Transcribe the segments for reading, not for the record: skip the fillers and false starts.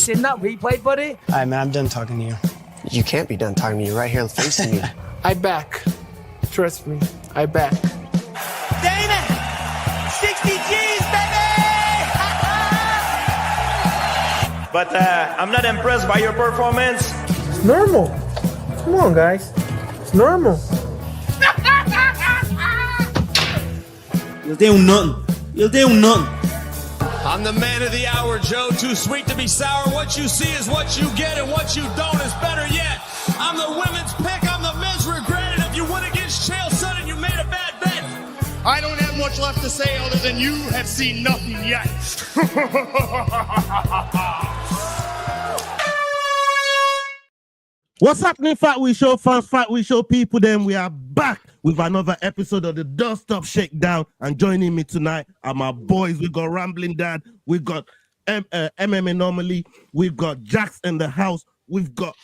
seen that replay, buddy? All right, man, I'm done talking to you. You can't be done talking to me right here facing you. I back. Trust me, I back. Damon! 60 G's, baby! But I'm not impressed by your performance. It's normal. Come on, guys. It's normal. You'll do nothing. You'll do nothing. I'm the man of the hour, Joe. Too sweet to be sour. What you see is what you get, and what you don't is better yet. I'm the women's pick. I'm the men's regret. And if you win against Chael Sonnen, you made a bad bet. I don't have much left to say other than you have seen nothing yet. What's happening, Fat We Show fans, Fat We Show people? Then we are back with another episode of the Don't Stop Shakedown. And joining me tonight are my boys. We got Rambling Dad, we got MMA Normally, we've got Jax in the house, we've got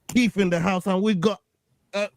Keith in the house, and we've got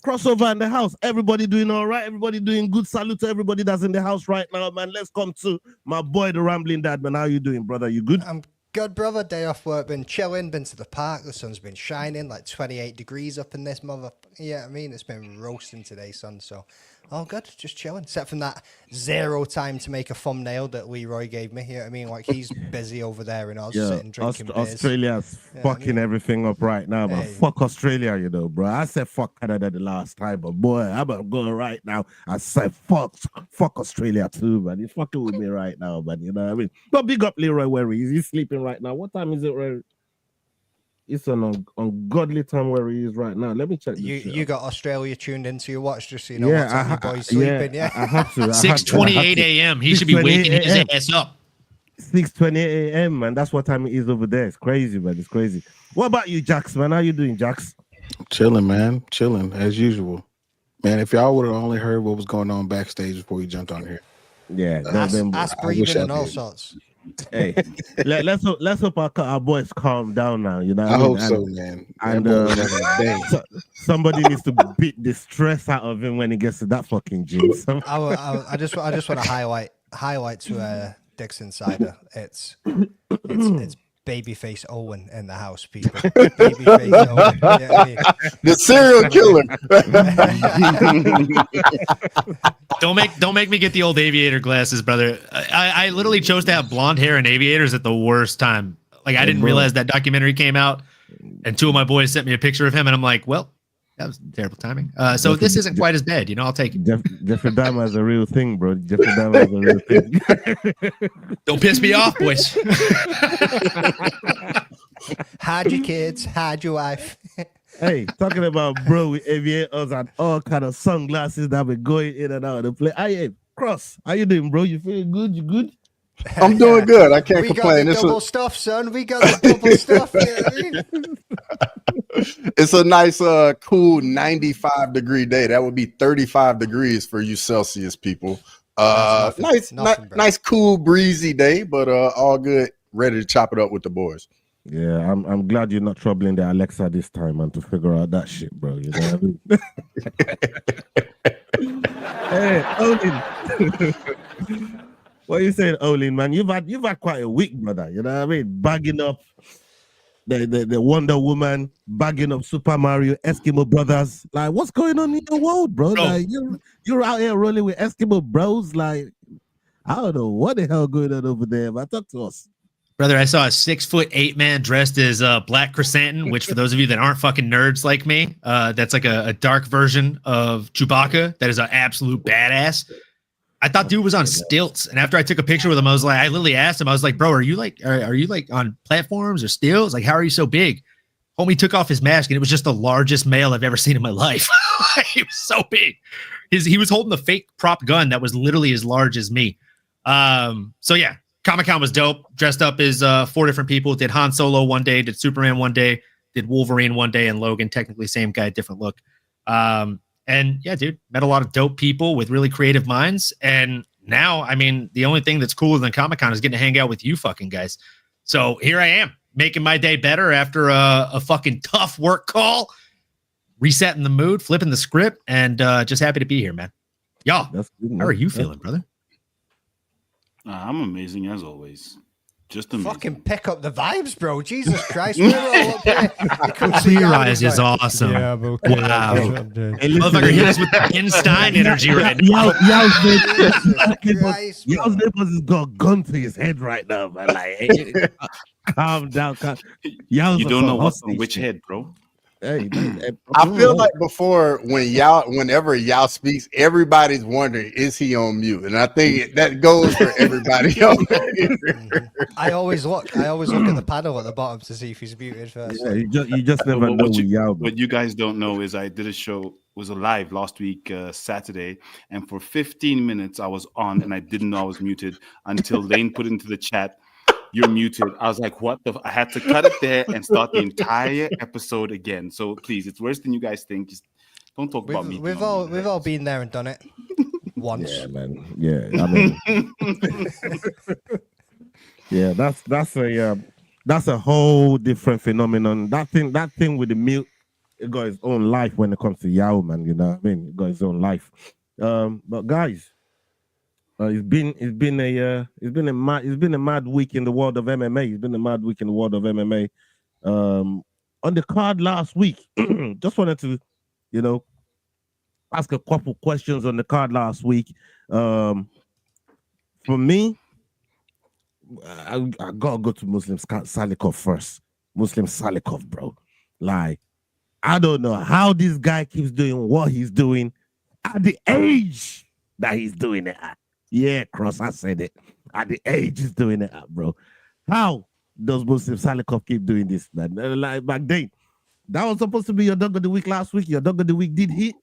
Crossover in the house. Everybody doing all right? Everybody doing good? Salute to everybody that's in the house right now, man. Let's come to my boy, the Rambling Dad, man. How you doing, brother? You good? I'm good, brother. Day off work, been chilling, been to the park. The sun's been shining, like 28 degrees up in this mother. Yeah, I mean, it's been roasting today, son. So all good, just chilling. Except from that 0 time to make a thumbnail that Leroy gave me. You know what I mean? Like, he's busy over there and I was sitting drinking beers. Australia's fucking everything up right now, but fuck Australia, you know, bro. I said fuck Canada the last time, but boy, I'm gonna go right now. I said fuck Australia too, man. He's fucking with me right now, man. You know what I mean? But big up Leroy where he's sleeping right now. What time is it, Roy? It's an ungodly time where he is right now. Let me check. You got Australia tuned into your watch just so you know what time your boy's sleeping. Yeah, I have to. 6:28 a.m. He should be waking his ass up. 6:28 a.m. man. That's what time it is over there. It's crazy, man. It's crazy. What about you, Jax, man? How you doing, Jax? Chilling, man. Chilling as usual. Man, if y'all would have only heard what was going on backstage before you jumped on here. Yeah, ass breathing and all sorts. Hey, let's hope our boys calm down now. You know, I hope so, man. And somebody needs to beat the stress out of him when he gets to that fucking gym. I just want to highlight to Dick's Insider. It's Babyface Owen in the house, people. Babyface Owen. You know what I mean? The serial killer. Don't make me get the old aviator glasses, brother. I literally chose to have blonde hair and aviators at the worst time. Like, I didn't realize that documentary came out, and 2 of my boys sent me a picture of him, and I'm like, well, that was terrible timing. So this isn't quite as bad, you know. I'll take it. Jeffrey Dahmer is a real thing, bro. Jeffrey Dahmer is a real thing. Don't piss me off, boys. Hide your kids, hide your wife. Hey, talking about bro with aviators and all kind of sunglasses that be going in and out of the place. Hey, Cross, how you doing, bro? You feeling good? You good? I'm doing good. I can't complain. We got the double stuff, son. We got the double stuff. It's a nice, cool 95-degree day. That would be 35 degrees for you Celsius people. Nice, cool, breezy day, but all good. Ready to chop it up with the boys. Yeah, I'm glad you're not troubling the Alexa this time, man, to figure out that shit, bro. You know what I mean? Hey, Olin. What are you saying, Olin, man? You've had quite a week, brother. You know what I mean? Bagging up the Wonder Woman, bagging up Super Mario, Eskimo Brothers. Like, what's going on in your world, bro? Like, you're out here rolling with Eskimo bros. Like, I don't know what the hell going on over there, but talk to us. Brother, I saw a 6'8" man dressed as Black Chrysanthemum, which for those of you that aren't fucking nerds like me, that's like a dark version of Chewbacca. That is an absolute badass. I thought dude was on stilts, and after I took a picture with him, I was like, I literally asked him, I was like, bro, are you like on platforms or stilts? Like, how are you so big? Homie took off his mask, and it was just the largest male I've ever seen in my life. He was so big. He was holding a fake prop gun that was literally as large as me. So yeah, Comic-Con was dope. Dressed up as 4 different people. Did Han Solo one day, did Superman one day, did Wolverine one day, and Logan, technically same guy, different look. And yeah, dude, met a lot of dope people with really creative minds. And now, I mean, the only thing that's cooler than Comic-Con is getting to hang out with you fucking guys. So here I am, making my day better after a fucking tough work call, resetting the mood, flipping the script, and just happy to be here, man. Y'all, how are you feeling, brother? I'm amazing as always. Just amazing. Fucking pick up the vibes, bro. Jesus Christ. We're all up here. Clear Eyes is awesome. Yeah, but okay. Wow. Hey, listen, Motherfucker hit us with the Ken Stein energy right now. Y'all's neighbors has got a gun to his head right now, man. Like, hey, calm down. You don't know what's on which head, bro. Hey, I feel like before whenever y'all speaks, everybody's wondering, is he on mute? And I think that goes for everybody else. I always look at the panel at the bottom to see if he's muted first. Yeah, you just never know with y'all. What you guys don't know is I did a show, was a live last week, Saturday, and for 15 minutes I was on and I didn't know I was muted until Lane put into the chat, "You're muted." I was like, what the I had to cut it there and start the entire episode again. So please, it's worse than you guys think. Just don't talk about me. We've all been there and done it once. Yeah, man. Yeah, I mean, yeah, that's a whole different phenomenon. That thing with the mute, it got its own life when it comes to Yao, man. You know what I mean? It got its own life. But guys, it's been a mad week in the world of MMA. It's been a mad week in the world of MMA. On the card last week, just wanted to, ask a couple questions on the card last week. For me, I gotta go to Muslim Salikov first. Muslim Salikov, bro. Like, I don't know how this guy keeps doing what he's doing at the age that he's doing it at. Yeah, Cross, I said it. At the age he's doing it at, bro. How does Muslim Salikov keep doing this, man? Like back then, that was supposed to be your dog of the week last week. Your dog of the week did hit.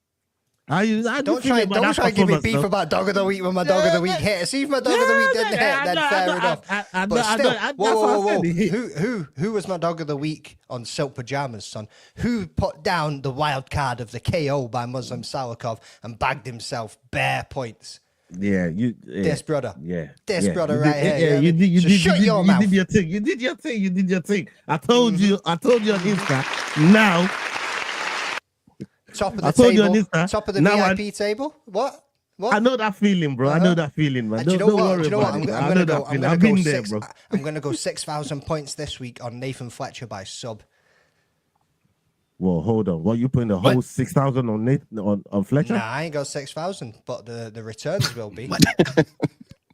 Don't try to give me beef about dog of the week when my dog of the week hit. See if my dog of the week didn't hit, then fair enough. But still, who was my dog of the week on Silk Pajamas, son? Who put down the wild card of the KO by Muslim Salikov and bagged himself bare points? Yeah, this brother. Yeah, this brother right here. Yeah, you did your thing. You did your thing. I told you on Insta. Now, top of the table. Top of the VIP table. What? I know that feeling, bro. I know that feeling, man. Don't worry about it. I'm gonna go 6,000 points this week on Nathan Fletcher by sub. Well, hold on. What, you putting the whole 6,000 on Fletcher? Nah, I ain't got 6,000, but the returns will be.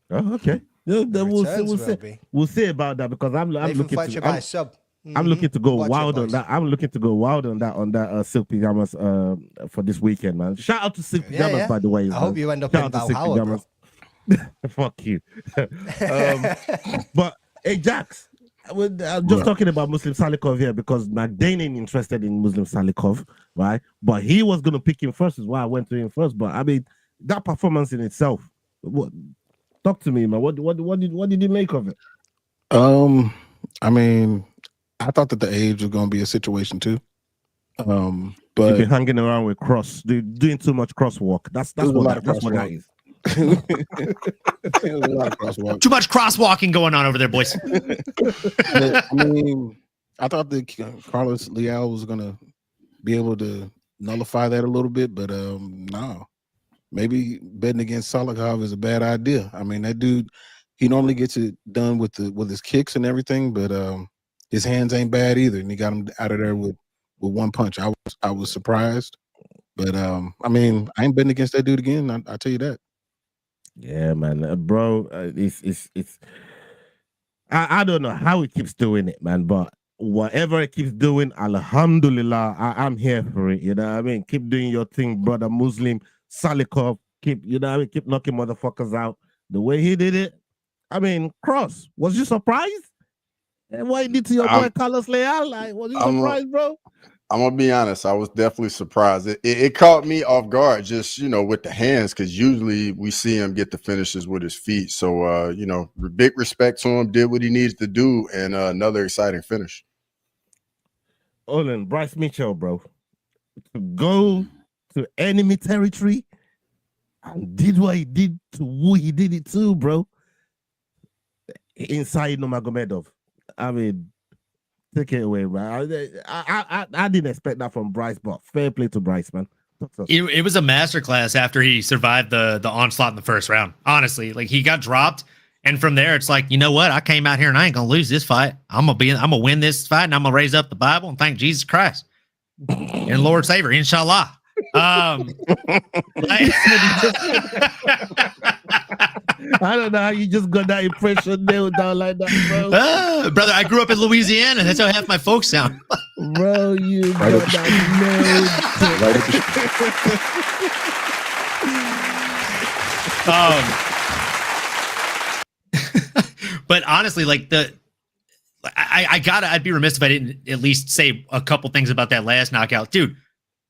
Oh, okay. We'll see about that because I'm looking Fletcher by sub. I'm looking to go wild on that. I'm looking to go wild on that Silk Pajamas for this weekend, man. Shout out to Silk Pajamas, by the way. I hope you end up in Valhalla, bro. Fuck you. But hey, Jax, I'm just talking about Muslim Salikov here because McDane ain't interested in Muslim Salikov, right? But he was gonna pick him first, is why I went to him first. But I mean, that performance in itself, talk to me, man. What did you make of it? I mean, I thought that the age was going to be a situation too. But you've been hanging around with Cross, doing too much crosswalk. That's what that is. A lot of crosswalk. Too much crosswalking going on over there, boys. I mean, I thought that Carlos Leal was going to be able to nullify that a little bit, but no. Maybe betting against Salikov is a bad idea. I mean, that dude, he normally gets it done with his kicks and everything, but his hands ain't bad either, and he got him out of there with one punch. I was surprised, but I mean, I ain't betting against that dude again. I tell you that. Yeah, man, bro, it's I don't know how he keeps doing it, man, but whatever he keeps doing, alhamdulillah, I'm here for it. You know what I mean? Keep doing your thing, brother. Muslim Salikov, keep knocking motherfuckers out the way he did it. I mean, Cross, was you surprised? And what he did to your boy Carlos Leal? Like, was you surprised, bro? I'm gonna be honest. I was definitely surprised. It caught me off guard, just with the hands, because usually we see him get the finishes with his feet. So big respect to him. Did what he needs to do, and another exciting finish. Olin, Bryce Mitchell, bro, to go to enemy territory and did what he did to who he did it to, bro. Inside Nurmagomedov. I mean, take it away, man. I didn't expect that from Bryce, but fair play to Bryce, man. It was a masterclass after he survived the onslaught in the first round. Honestly, like he got dropped And from there, it's like, you know what? I came out here and I ain't gonna lose this fight. I'm gonna win this fight, and I'm gonna raise up the Bible and thank Jesus Christ and Lord Savior, inshallah. I don't know how you just got that impression nailed down like that, bro. Brother, I grew up in Louisiana. That's how half my folks sound. Bro, you got that but honestly, like I'd be remiss if I didn't at least say a couple things about that last knockout. Dude,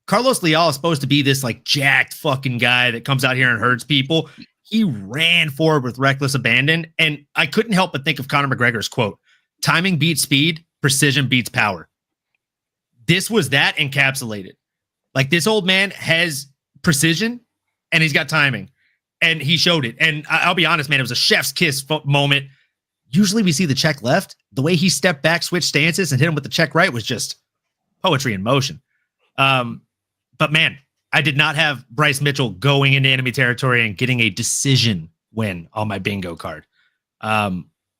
Carlos Leal is supposed to be this like jacked fucking guy that comes out here and hurts people. He ran forward with reckless abandon. And I couldn't help but think of Conor McGregor's quote, timing beats speed, precision beats power. This was that encapsulated. Like, this old man has precision and he's got timing, and he showed it. And I'll be honest, man, it was a chef's kiss moment. Usually we see the check left. The way he stepped back, switched stances, and hit him with the check right was just poetry in motion. But man, I did not have Bryce Mitchell going into enemy territory and getting a decision win on my bingo card.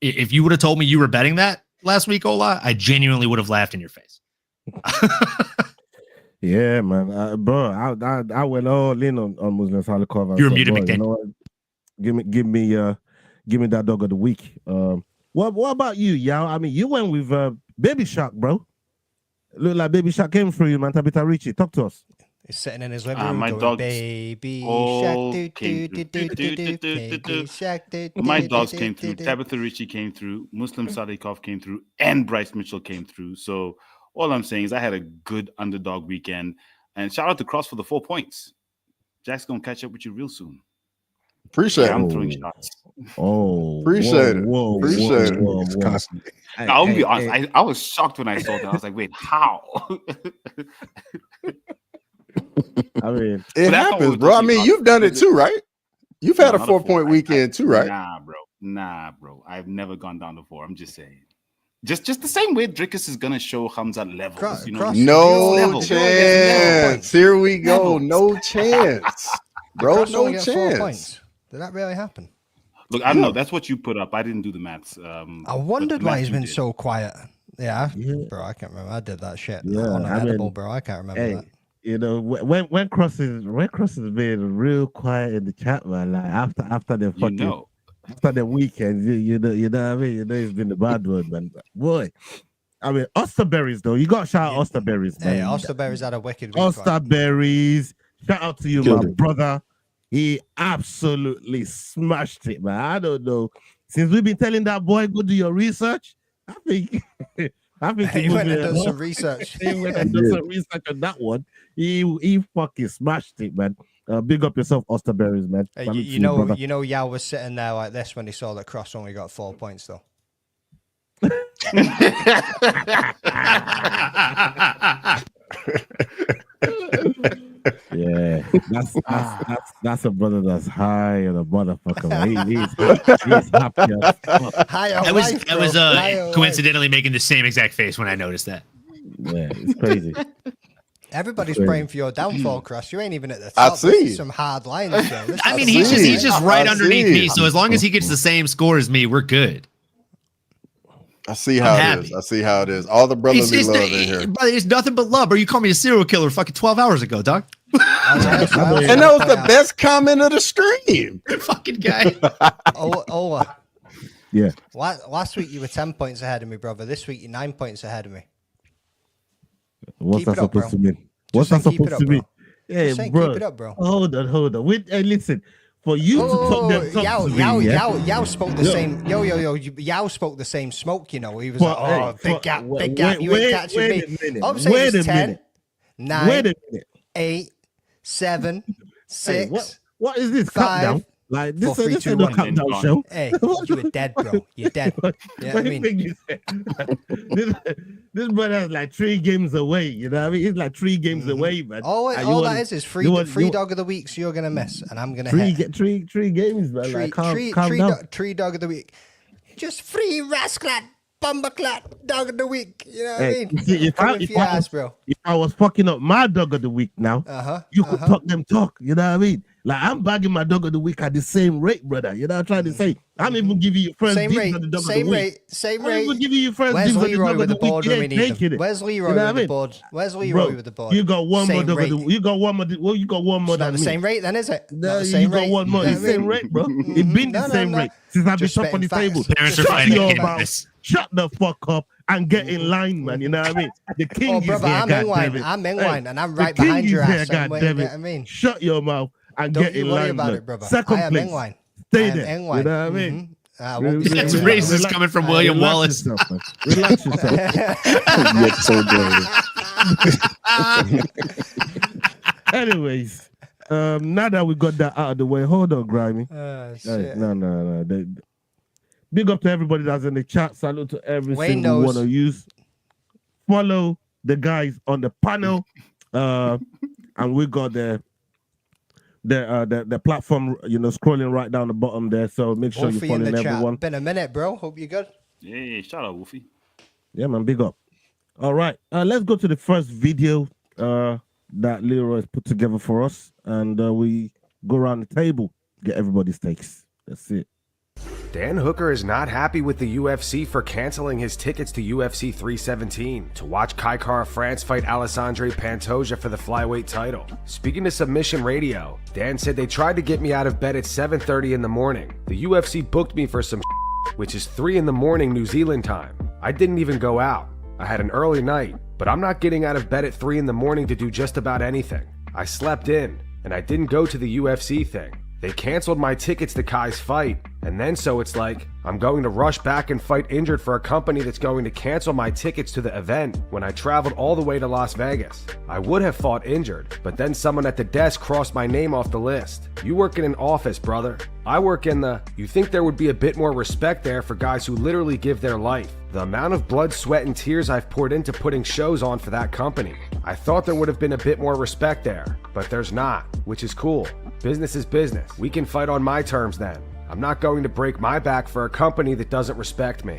If you would have told me you were betting that last week, Ola, I genuinely would have laughed in your face. Yeah, man, bro, I went all in on Muslim Salikov. You're muted, McDaniel. You know what? Give me that dog of the week. What about you, Yao? I mean, you went with Baby Shark, bro. Look like Baby Shark came through you, man. Tabitha Ricci, talk to us. He's sitting in his living room my going, dogs Baby all Shark, came through. Baby Shark, My dogs came through. Tabitha Ricci came through. Muslim Sadikov came through, and Bryce Mitchell came through. So all I'm saying is I had a good underdog weekend. And shout out to Cross for the 4 points. Jack's gonna catch up with you real soon. Appreciate it. I'm throwing shots. Oh, appreciate it. Appreciate it. I'll be honest. I was shocked when I saw that. I was like, wait, how? I mean, it happens, bro. I mean, you've done it too, right? You've had a 4 point weekend too, right? Nah, bro. I've never gone down to 4. I'm just saying. Just the same way Drickus is gonna show Hamza levels. No chance. Here we go. No chance, bro. No chance. Did that really happen? Look, I don't know. That's what you put up. I didn't do the maths. I wondered why he's been so quiet. Yeah, bro, I can't remember. I did that shit. Unedible, bro. I can't remember that. You know, when Cross is being real quiet in the chat, man. Like after the fucking after the weekend, you know what I mean. You know, it's been the bad one, man. Boy, I mean, Osterberries though. You got to shout out Osterberries, man. Hey, Osterberries had a wicked week. Osterberries, shout out to you, my brother. He absolutely smashed it, man. I don't know. Since we've been telling that boy, go do your research, I think he went and done some research. He went and done some research on that one. He fucking smashed it, man. Big up yourself, Osterberries, man. Hey, you know, Yao was sitting there like this when he saw that Cross only got 4 points, though. Yeah, that's a brother that's high and a motherfucker. He's happy. I was coincidentally making the same exact face when I noticed that. Yeah, it's crazy. Everybody's praying for your downfall, Cross. You ain't even at the top. I see some hard lines. I mean, he's just right underneath me. So as long as he gets the same score as me, we're good. I see how it is. I see how it is. All the brotherly love in here. Brother, it's nothing but love. Or you called me a serial killer fucking 12 hours ago, dog. And that was the best comment of the stream. Fucking guy. Ola. Yeah. Last week you were 10 points ahead of me, brother. This week you're 9 points ahead of me. What's that supposed to mean? What's that supposed to mean? Hey, bro. Keep it up, bro. Hold on. Wait, listen. For you to talk that talk to me, Yao spoke the same. Yao spoke the same smoke. You know, he was like, big gap. You ain't catching me. I'm saying it's 10, 9, 8, 7, 6. What is this 5, countdown? Like this, 4, 3, 2, 1. Countdown show. Hey, you were dead, bro. You're dead. Yeah, I mean, this brother's like 3 games away. You know what I mean? He's like 3 games away, man. All that is free dog of the week. So you're gonna miss, and I'm gonna hit. Three games, man. Calm down. 3 dog of the week. Just free rascal. Bumbleclat dog of the week. You know what I mean? See, if I was fucking up my dog of the week now, you could talk them talk. You know what I mean? Like I'm bagging my dog of the week at the same rate, brother. You know what I'm trying to say? I'm even giving you first same dibs rate, on the dog same of the rate, week. same I'm rate. even giving you first Where's dibs on the Leroy dog with of the the board week. when we need him? It. Where's Leroy You know what I with the mean? board? Where's Leroy Bro, with the board? you got one more Same dog rate. of the You got one more. Well, you got one more It's not than the me. same rate, then, is it? No, Not the same you got rate. one more. You know It's what I same mean? rate, bro. It been the same rate since I've been Just top on the spitting table. facts. Parents are Shut fighting your again. mouth. Shut the fuck up and get in line, man. You know what I mean? The king Oh, is brother, here, I'm in wine. goddammit. I'm in Hey, wine, and I'm the right king behind your is here, ass. Same way, you goddammit. get what I mean? Shut your mouth and Don't get you in worry line, about blood. it, brother. Second I am place. in wine. Stay I am there. in You wine. know what I mean? I won't be It's staying racist there. coming from William Relax Wallace. yourself, man. Relax yourself. Yet so brave. Anyways, now that we got that out of the way, hold on, Grimy. Oh, Hey, shit. no. Big up to everybody that's in the chat. Salute to every Wayne single knows. one of you. Follow the guys on the panel, and we got the platform, scrolling right down the bottom there. So make sure Wolfie you're in the following chat. everyone. Been a minute, bro. Hope you're good. Yeah, shout out, Wolfie. Yeah, man, big up. All right, let's go to the first video that Leroy has put together for us, and we go around the table, get everybody's takes. That's it. Dan Hooker is not happy with the UFC for canceling his tickets to UFC 317 to watch Kai Kara France fight Alessandre Pantoja for the flyweight title. Speaking to Submission Radio, Dan said they tried to get me out of bed at 7:30 in the morning. The UFC booked me for some which is 3 in the morning New Zealand time. I didn't even go out. I had an early night, but I'm not getting out of bed at 3 in the morning to do just about anything. I slept in, and I didn't go to the UFC thing. They canceled my tickets to Kai's fight, and then so it's like, I'm going to rush back and fight injured for a company that's going to cancel my tickets to the event when I traveled all the way to Las Vegas. I would have fought injured, but then someone at the desk crossed my name off the list. You work in an office, brother. I work in the... You think there would be a bit more respect there for guys who literally give their life. The amount of blood, sweat, and tears I've poured into putting shows on for that company. I thought there would have been a bit more respect there, but there's not, which is cool. Business is business. We can fight on my terms then. I'm not going to break my back for a company that doesn't respect me.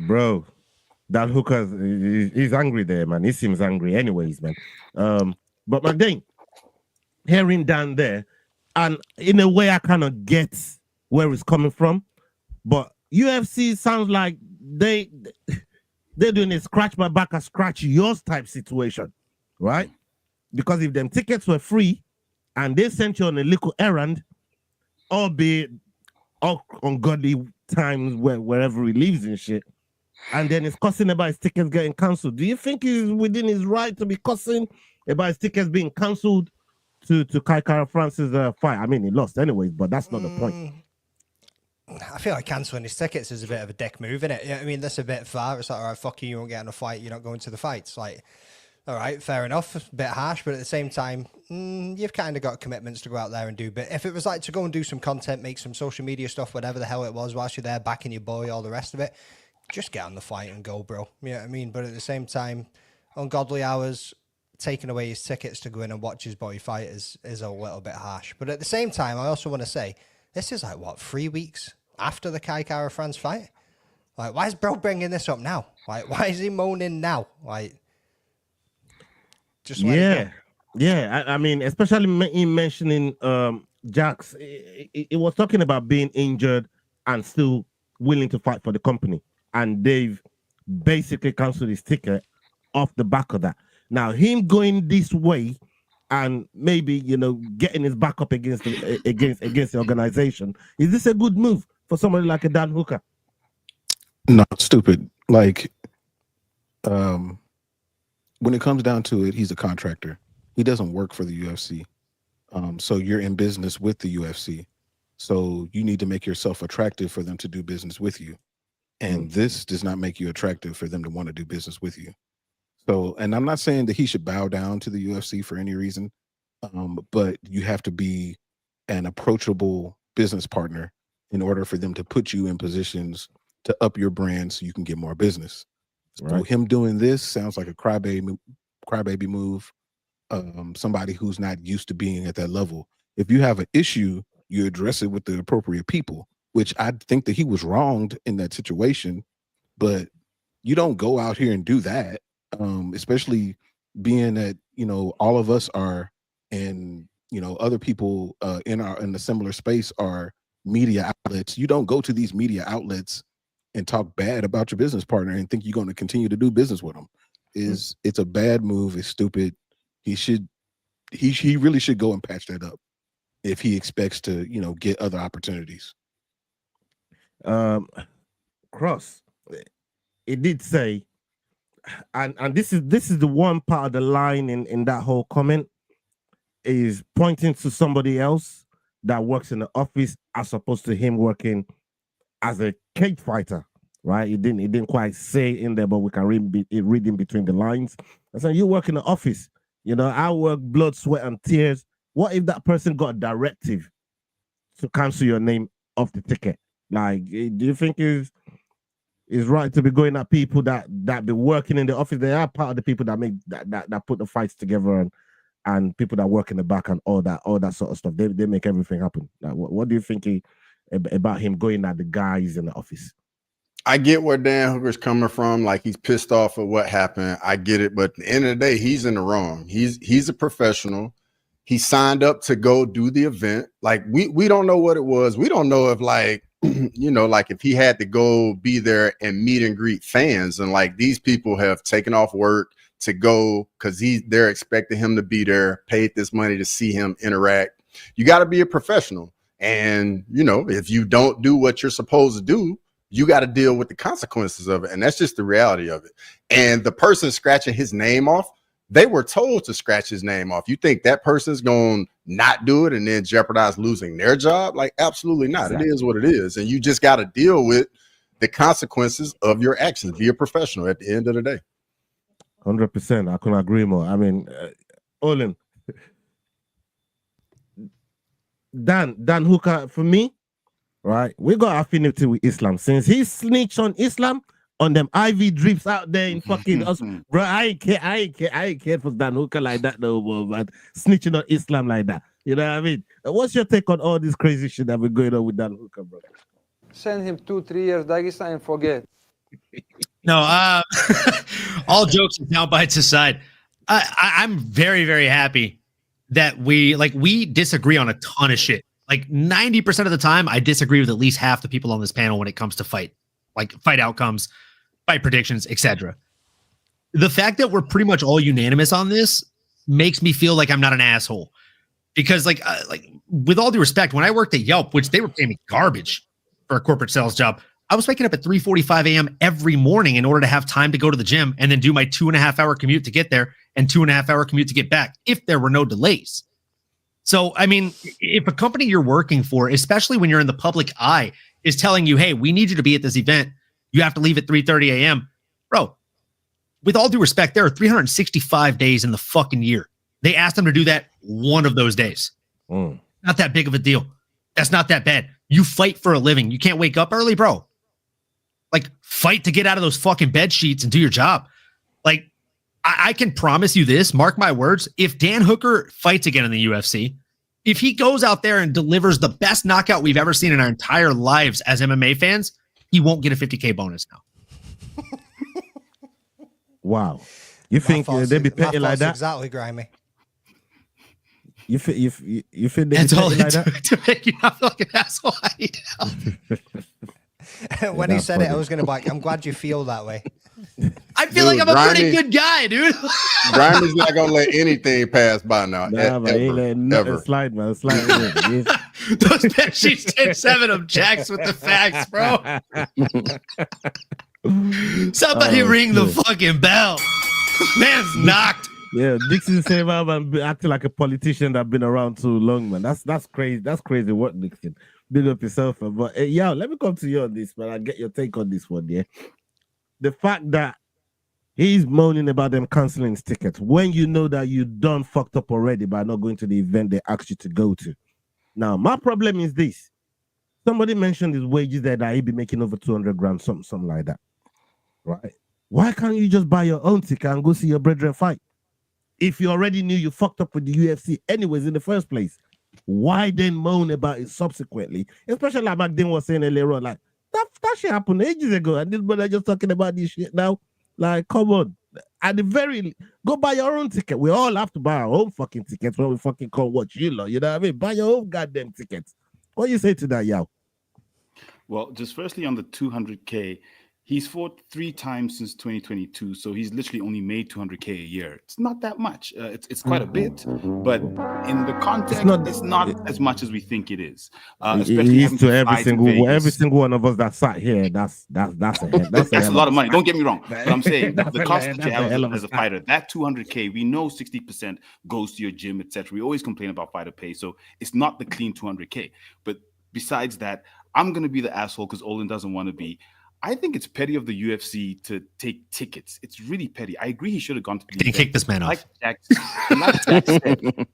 Bro, that Hooker, he's angry there, man. He seems angry anyways, man. But my thing, hearing down there, and in a way I kind of get where it's coming from, but UFC sounds like they're doing a scratch my back and scratch yours type situation, right? Because if them tickets were free and they sent you on a little errand, albeit all ungodly times wherever he lives and shit, and then it's cussing about his tickets getting cancelled. Do you think he's within his right to be cussing about his tickets being cancelled to Kai Kara France's fight? I mean, he lost anyways, but that's not the point. I feel like cancelling his tickets is a bit of a dick move, isn't it? You know what I mean, that's a bit far. It's like, all right, fuck you won't get in a fight, you're not going to the fights. Like, all right, fair enough. It's a bit harsh, but at the same time, you've kind of got commitments to go out there and do. But if it was like to go and do some content, make some social media stuff, whatever the hell it was, whilst you're there backing your boy, all the rest of it, just get on the fight and go, bro. You know what I mean? But at the same time, ungodly hours, taking away his tickets to go in and watch his boy fight is a little bit harsh. But at the same time, I also want to say, this is like, what, 3 weeks after the Kai Kara France fight? Like, why is bro bringing this up now? Like, why is he moaning now? Like, just yeah. I mean, especially in mentioning Jax, it was talking about being injured and still willing to fight for the company, and they've basically canceled his ticket off the back of that. Now, him going this way and maybe getting his back up against the organization, is this a good move for somebody like a Dan Hooker? No, stupid. Like, when it comes down to it, he's a contractor. He doesn't work for the UFC. So you're in business with the UFC. So you need to make yourself attractive for them to do business with you. And this does not make you attractive for them to want to do business with you. So, and I'm not saying that he should bow down to the UFC for any reason, but you have to be an approachable business partner in order for them to put you in positions to up your brand so you can get more business. So right. Him doing this sounds like a crybaby move. Somebody who's not used to being at that level. If you have an issue, you address it with the appropriate people. which I think that he was wronged in that situation. But you don't go out here and do that, especially being that, you know, all of us are, and, you know, other people in a similar space are media outlets. You don't go to these media outlets and talk bad about your business partner and think you're going to continue to do business with them. It's a bad move. It's stupid. He really should go and patch that up if he expects to, you know, get other opportunities. Cross, it did say, and this is the one part of the line in that whole comment, is pointing to somebody else that works in the office as opposed to him working as a cage fighter, right? It didn't quite say in there, but we can read in between the lines. And so you work in the office, you know, I work blood, sweat, and tears. What if that person got a directive to cancel your name off the ticket? Like, do you think is right to be going at people that be working in the office? They are part of the people that make that put the fights together, and people that work in the back and all that sort of stuff. They make everything happen. Like, what do you think about him going at the guys in the office? I get where Dan Hooker's coming from. Like, he's pissed off at what happened. I get it, but at the end of the day, he's in the wrong. He's a professional. He signed up to go do the event. Like, we don't know what it was. We don't know if, like, you know, like if he had to go be there and meet and greet fans, and like these people have taken off work to go because they're expecting him to be there, paid this money to see him interact. You got to be a professional. And, you know, if you don't do what you're supposed to do, you got to deal with the consequences of it. And that's just the reality of it. And the person scratching his name off, they were told to scratch his name off. You think that person's going to not do it and then jeopardize losing their job? Like, absolutely not. Exactly. It is what it is. And you just got to deal with the consequences of your actions. Be a professional at the end of the day. 100%. I couldn't agree more. I mean, Olin, Dan Hooker, for me, right, we got affinity with Islam. Since he snitched on Islam, on them IV drips out there in fucking us, bro. I ain't care for Dan Hooker like that no more, but snitching on Islam like that. You know what I mean? What's your take on all this crazy shit that we're going on with Dan Hooker, bro? Send him 2-3 years Dagestan and forget. No, all jokes and sound bites aside, I'm very, very happy that we disagree on a ton of shit. Like 90% of the time, I disagree with at least half the people on this panel when it comes to fight outcomes, fight predictions, etc. The fact that we're pretty much all unanimous on this makes me feel like I'm not an asshole, because like with all due respect, when I worked at Yelp, which they were paying me garbage for a corporate sales job, I was waking up at 3:45 a.m. every morning in order to have time to go to the gym and then do my 2.5-hour commute to get there and 2.5-hour commute to get back if there were no delays. So, I mean, if a company you're working for, especially when you're in the public eye, is telling you, hey, we need you to be at this event, you have to leave at 3:30 a.m. Bro, with all due respect, there are 365 days in the fucking year. They asked them to do that one of those days. Not that big of a deal. That's not that bad. You fight for a living. You can't wake up early, bro. Like, fight to get out of those fucking bed sheets and do your job. Like, I can promise you this, mark my words, if Dan Hooker fights again in the UFC, if he goes out there and delivers the best knockout we've ever seen in our entire lives as MMA fans, he won't get a $50K bonus now. Wow. You think they'd be petty like that? Exactly, Grimy. You think they'd be That's all petty like that? to make you not feel like an asshole. When he said it, I was going to be like, I'm glad you feel that way. I feel like I'm a pretty good guy, dude. Grimey's not going to let anything pass by now. Nah, man, he ain't letting nothing slide, man. Slide Those bed sheets 10-7 of Jacks with the facts, bro. Somebody ring the fucking bell. Man's knocked. Yeah, Dixon saying I'm acting like a politician that's been around too long, man. That's crazy. That's crazy work, Dixon. Big up yourself, man. But yo, let me come to you on this, man. I'll get your take on this one, yeah. The fact that he's moaning about them canceling his tickets when you know that you done fucked up already by not going to the event they asked you to go to. Now, my problem is this. Somebody mentioned his wages there that he'd be making over 200 grand, something like that. Right? Why can't you just buy your own ticket and go see your brethren fight? If you already knew you fucked up with the UFC anyways in the first place. Why then moan about it subsequently? Especially like back then was saying earlier on, like that shit happened ages ago, and this brother just talking about this shit now. Like, come on. At the very go buy your own ticket. We all have to buy our own fucking tickets when we fucking come watch you lot. You know what I mean? Buy your own goddamn tickets. What you say to that, Yao? Well, just firstly on the 200K, he's fought 3 times since 2022, so he's literally only made 200K a year. It's not that much. It's quite a bit, but in the context, it's not as much as we think it is. Especially It is to every single one of us that sat here. That's a lot of money. Don't get me wrong, but I'm saying the cost that you have as a fighter, that 200K, we know 60% goes to your gym, etc. We always complain about fighter pay, so it's not the clean 200K. But besides that, I'm gonna be the asshole because Olin doesn't want to be. I think it's petty of the UFC to take tickets. It's really petty. I agree he should have gone to Can you kick this man off? Like Jack said,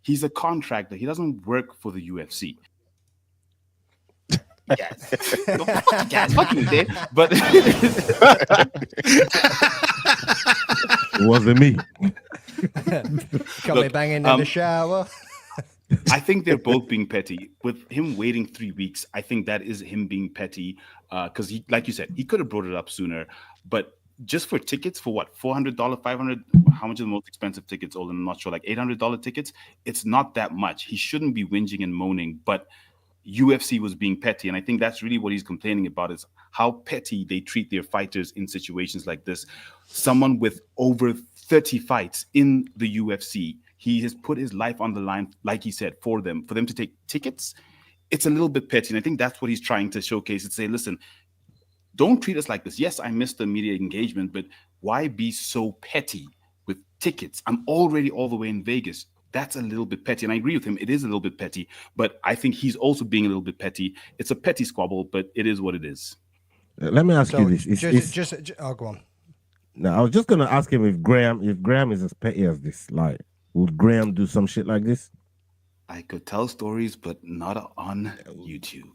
he's a contractor. He doesn't work for the UFC. Yes. Fuck you, dude. But it wasn't me. Got me banging in the shower. I think they're both being petty. With him waiting 3 weeks, I think that is him being petty. Because he, like you said, he could have brought it up sooner. But just for tickets, for what, $400, $500? How much are the most expensive tickets? I'm not sure, like $800 tickets. It's not that much. He shouldn't be whinging and moaning. But UFC was being petty, and I think that's really what he's complaining about, is how petty they treat their fighters in situations like this. Someone with over 30 fights in the UFC. He has put his life on the line, like he said, for them to take tickets. It's a little bit petty. And I think that's what he's trying to showcase and say, listen, don't treat us like this. Yes, I missed the media engagement, but why be so petty with tickets? I'm already all the way in Vegas. That's a little bit petty. And I agree with him. It is a little bit petty, but I think he's also being a little bit petty. It's a petty squabble, but it is what it is. Let me ask you this. Go on. No, I was just going to ask him if Graham is as petty as this, like, would Graham do some shit like this? I could tell stories, but not on YouTube.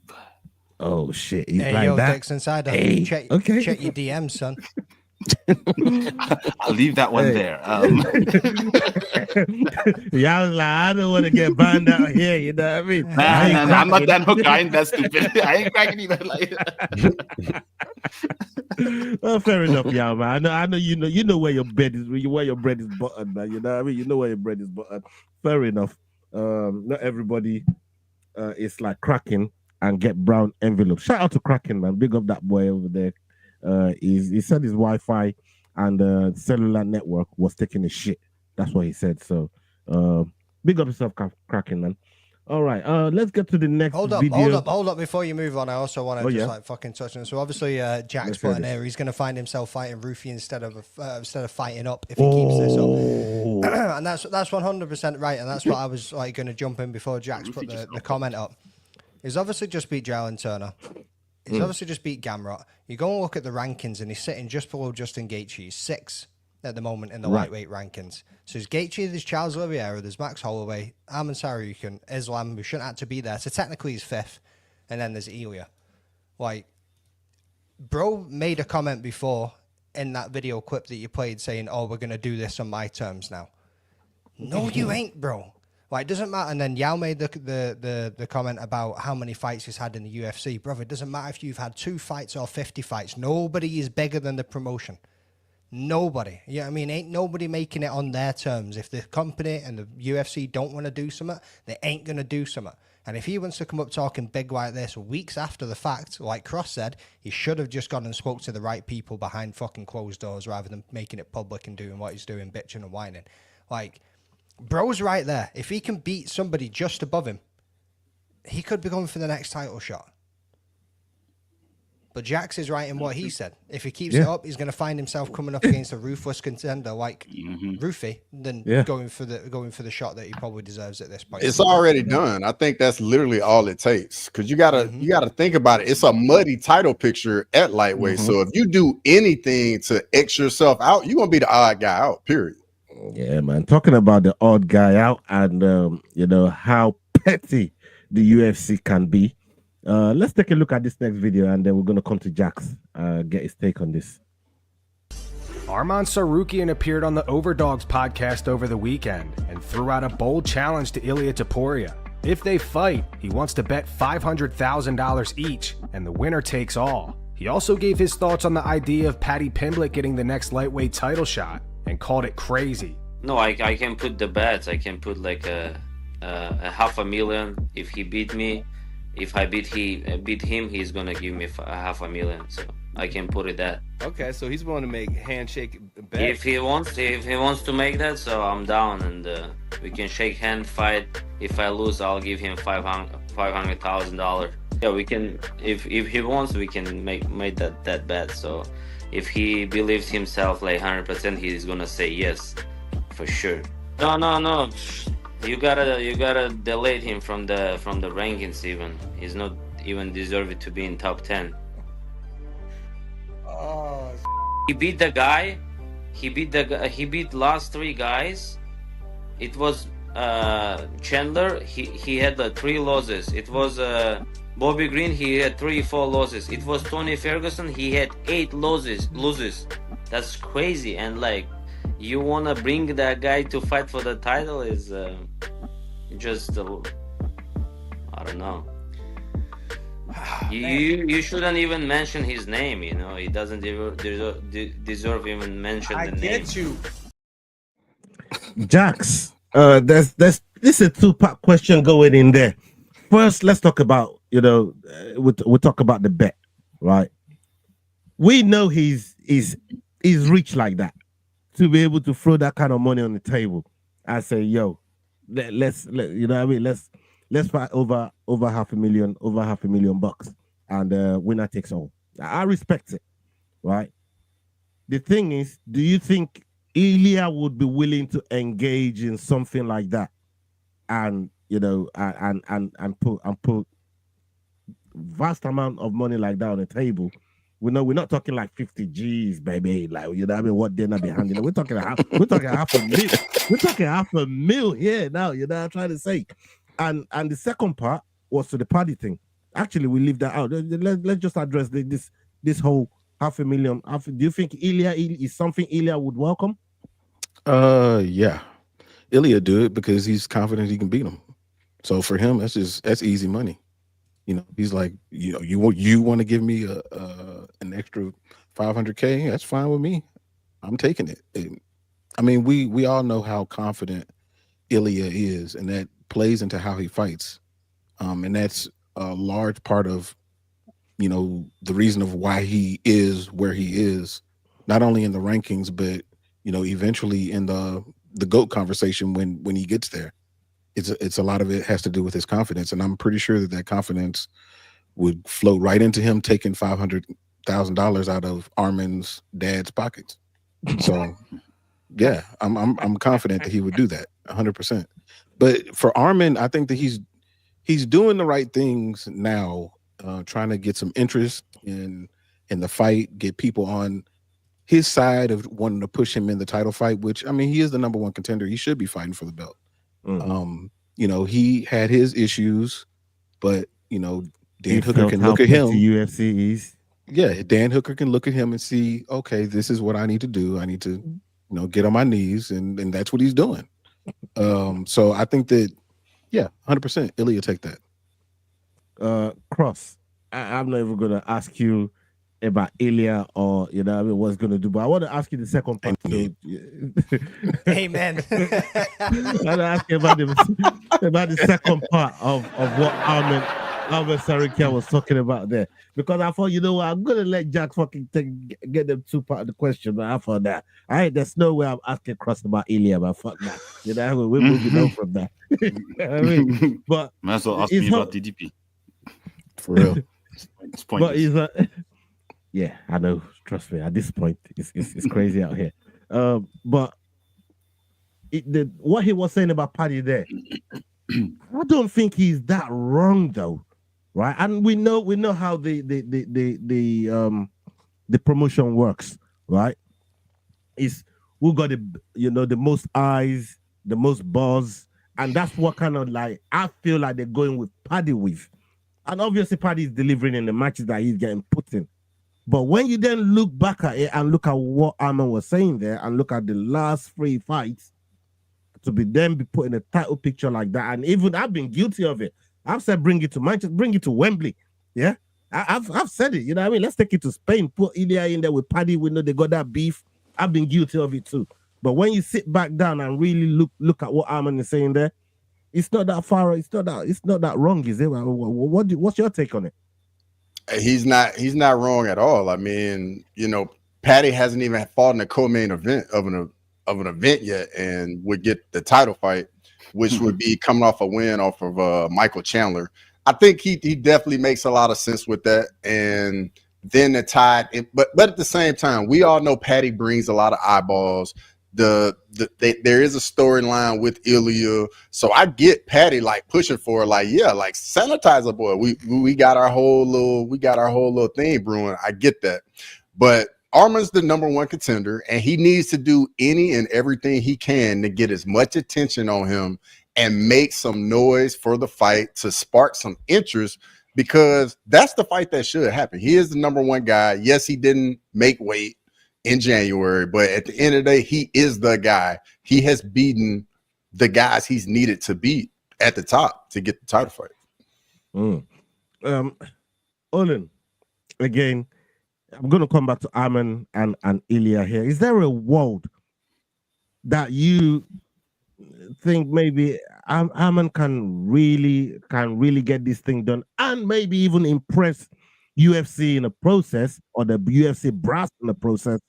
Oh shit! He's hey, like yo, that. Dicks Insider. Hey, check your DMs, son. I'll leave that one there. Yeah, I was like, I don't want to get banned out here. You know what I mean? Nah, I'm not that hooker. I ain't that stupid. I ain't cracking either. Like. Well, fair enough, yeah, man. I know you know where your bread is. Where your bread is buttered, man. You know what I mean? You know where your bread is buttered. Fair enough. Not everybody is like Kraken and get brown envelopes. Shout out to Kraken, man. Big up that boy over there. He said his Wi-Fi and cellular network was taking a shit. That's what he said. So big up yourself, Kraken, man. All right, let's get to the next video. Hold up before you move on. I also want to like fucking touch on. So obviously, Jack's putting here. He's going to find himself fighting Rufy instead of fighting up if he keeps this up. And that's 100% right. And that's what I was like going to jump in before Jack's put the comment up. He's obviously just beat Jalen Turner. He's obviously just beat Gamrot. You go and look at the rankings, and he's sitting just below Justin Gaethje. He's 6th at the moment in the lightweight rankings. So there's Gaethje, there's Charles Oliveira, there's Max Holloway, Arman Sarukian, Islam, who shouldn't have to be there. So technically he's 5th. And then there's Ilya. Like, bro made a comment before in that video clip that you played saying, oh, we're going to do this on my terms now. No, you ain't, bro. Like, it doesn't matter. And then Yao made the comment about how many fights he's had in the UFC. Brother, it doesn't matter if you've had 2 fights or 50 fights. Nobody is bigger than the promotion. Nobody. You know what I mean? Ain't nobody making it on their terms. If the company and the UFC don't want to do something, they ain't going to do something. And if he wants to come up talking big like this weeks after the fact, like Cross said, he should have just gone and spoke to the right people behind fucking closed doors rather than making it public and doing what he's doing, bitching and whining. Like, bro's right there. If he can beat somebody just above him, he could be going for the next title shot. But Jax is right in what he said. If he keeps it up, he's going to find himself coming up against a ruthless contender like Rufy, then going for the shot that he probably deserves at this point. It's already done. I think that's literally all it takes. Because you gotta think about it. It's a muddy title picture at lightweight. So if you do anything to X yourself out, you're gonna be the odd guy out. Period. Yeah, man. Talking about the odd guy out and you know how petty the UFC can be. Let's take a look at this next video and then we're going to come to Jax, get his take on this. Arman Sarukian appeared on the Overdogs podcast over the weekend and threw out a bold challenge to Ilia Topuria. If they fight, he wants to bet $500,000 each, and the winner takes all. He also gave his thoughts on the idea of Paddy Pimblett getting the next lightweight title shot, and called it crazy. No, I can put the bets. I can put like a $500,000 if he beat me. If I beat him, he's gonna give me $500,000. So I can put it that. Okay, so he's willing to make handshake bets. If he wants to make that, so I'm down, and we can shake hand, fight. If I lose, I'll give him $500,000. Yeah, we can. If he wants, we can make that bet. So if he believes himself like 100%, he's gonna say yes, for sure. No. You gotta delete him from the rankings. Even he's not even deserved to be in top 10. Oh. He beat the guy. He beat last 3 guys. It was Chandler. He had 3 losses. It was Bobby Green. He had 4 losses. It was Tony Ferguson. He had 8 losses. That's crazy. And like, you wanna bring that guy to fight for the title is just I don't know. You shouldn't even mention his name. You know, he doesn't deserve even mention the name. I get you. Jax, this is a 2-part question going in there. First, let's talk about, we'll talk about the bet, right? We know he's rich like that, to be able to throw that kind of money on the table and say, yo, let's fight over $500,000 and winner takes all. I respect it, right? The thing is, do you think Ilya would be willing to engage in something like that, and and put vast amount of money like that on the table? We're not talking like 50 G's, baby. Like, what they're not be handling. We're talking $500,000. We're talking $500,000 here now. I'm trying to say. And the second part was to the Paddy thing. Actually, we leave that out. Let's just address this whole $500,000. Do you think Ilya is something Ilya would welcome? Yeah, Ilya do it because he's confident he can beat him. So for him, that's easy money. He's like, you want to give me an extra $500K? That's fine with me. I'm taking it. I mean, we all know how confident Ilya is, and that plays into how he fights. And that's a large part of, the reason of why he is where he is, not only in the rankings, but, eventually in the GOAT conversation when he gets there. It's a lot of it has to do with his confidence. And I'm pretty sure that confidence would float right into him taking $500,000 out of Armin's dad's pockets. So yeah, I'm confident that he would do that 100%. But for Armin, I think that he's doing the right things now, trying to get some interest in the fight, get people on his side of wanting to push him in the title fight, which, I mean, he is the #1 contender. He should be fighting for the belt. He had his issues, but Dan Hooker can look at him. UFC is. Yeah, Dan Hooker can look at him and see, okay, this is what I need to do. I need to, get on my knees, and that's what he's doing. So I think that, yeah, 100%, Ilya take that. Cross, I'm not even gonna ask you about Ilya or what's gonna do, but I want to ask you the second part. Amen. I want to ask you about the second part of what Armin Sarikia was talking about there, because I thought, I'm gonna let Jack fucking get them 2 part of the question, but I thought that there's no way I'm asking Cross about Ilya, but fuck that. We're moving on from that. But might as well ask me about DDP. For real. It's pointless. But yeah, I know. Trust me. At this point, it's crazy out here. But what he was saying about Paddy there, I don't think he's that wrong though, right? And we know how the promotion works, right? Is who got the most eyes, the most buzz, and that's what kind of like I feel like they're going with Paddy with. And obviously Paddy is delivering in the matches that he's getting put in. But when you then look back at it and look at what Armin was saying there and look at the last 3 fights, to be put in a title picture like that. And even I've been guilty of it. I've said bring it to Manchester, bring it to Wembley. Yeah, I've said it. You know what I mean? Let's take it to Spain. Put Ilya in there with Paddy. We know they got that beef. I've been guilty of it too. But when you sit back down and really look at what Arman is saying there, it's not that far. It's not that wrong, is it? What's your take on it? He's not wrong at all. I mean, Paddy hasn't even fought in a co-main event of an event yet, and would get the title fight, which would be coming off a win off of Michael Chandler. I think he definitely makes a lot of sense with that. And then the tide, but at the same time, we all know Paddy brings a lot of eyeballs. There is a storyline with Ilya, so I get Paddy like pushing for like sanitizer boy. We got our whole little thing brewing. I get that, but Arman's the number one contender, and he needs to do any and everything he can to get as much attention on him and make some noise for the fight to spark some interest, because that's the fight that should happen. He is the number one guy. Yes, he didn't make weight in January, but at the end of the day, he is the guy. He has beaten the guys he's needed to beat at the top to get the title fight. Olin, again, I'm going to come back to Arman and Ilya here. Is there a world that you think maybe Arman can really get this thing done and maybe even impress UFC in the process, or the UFC brass in the process,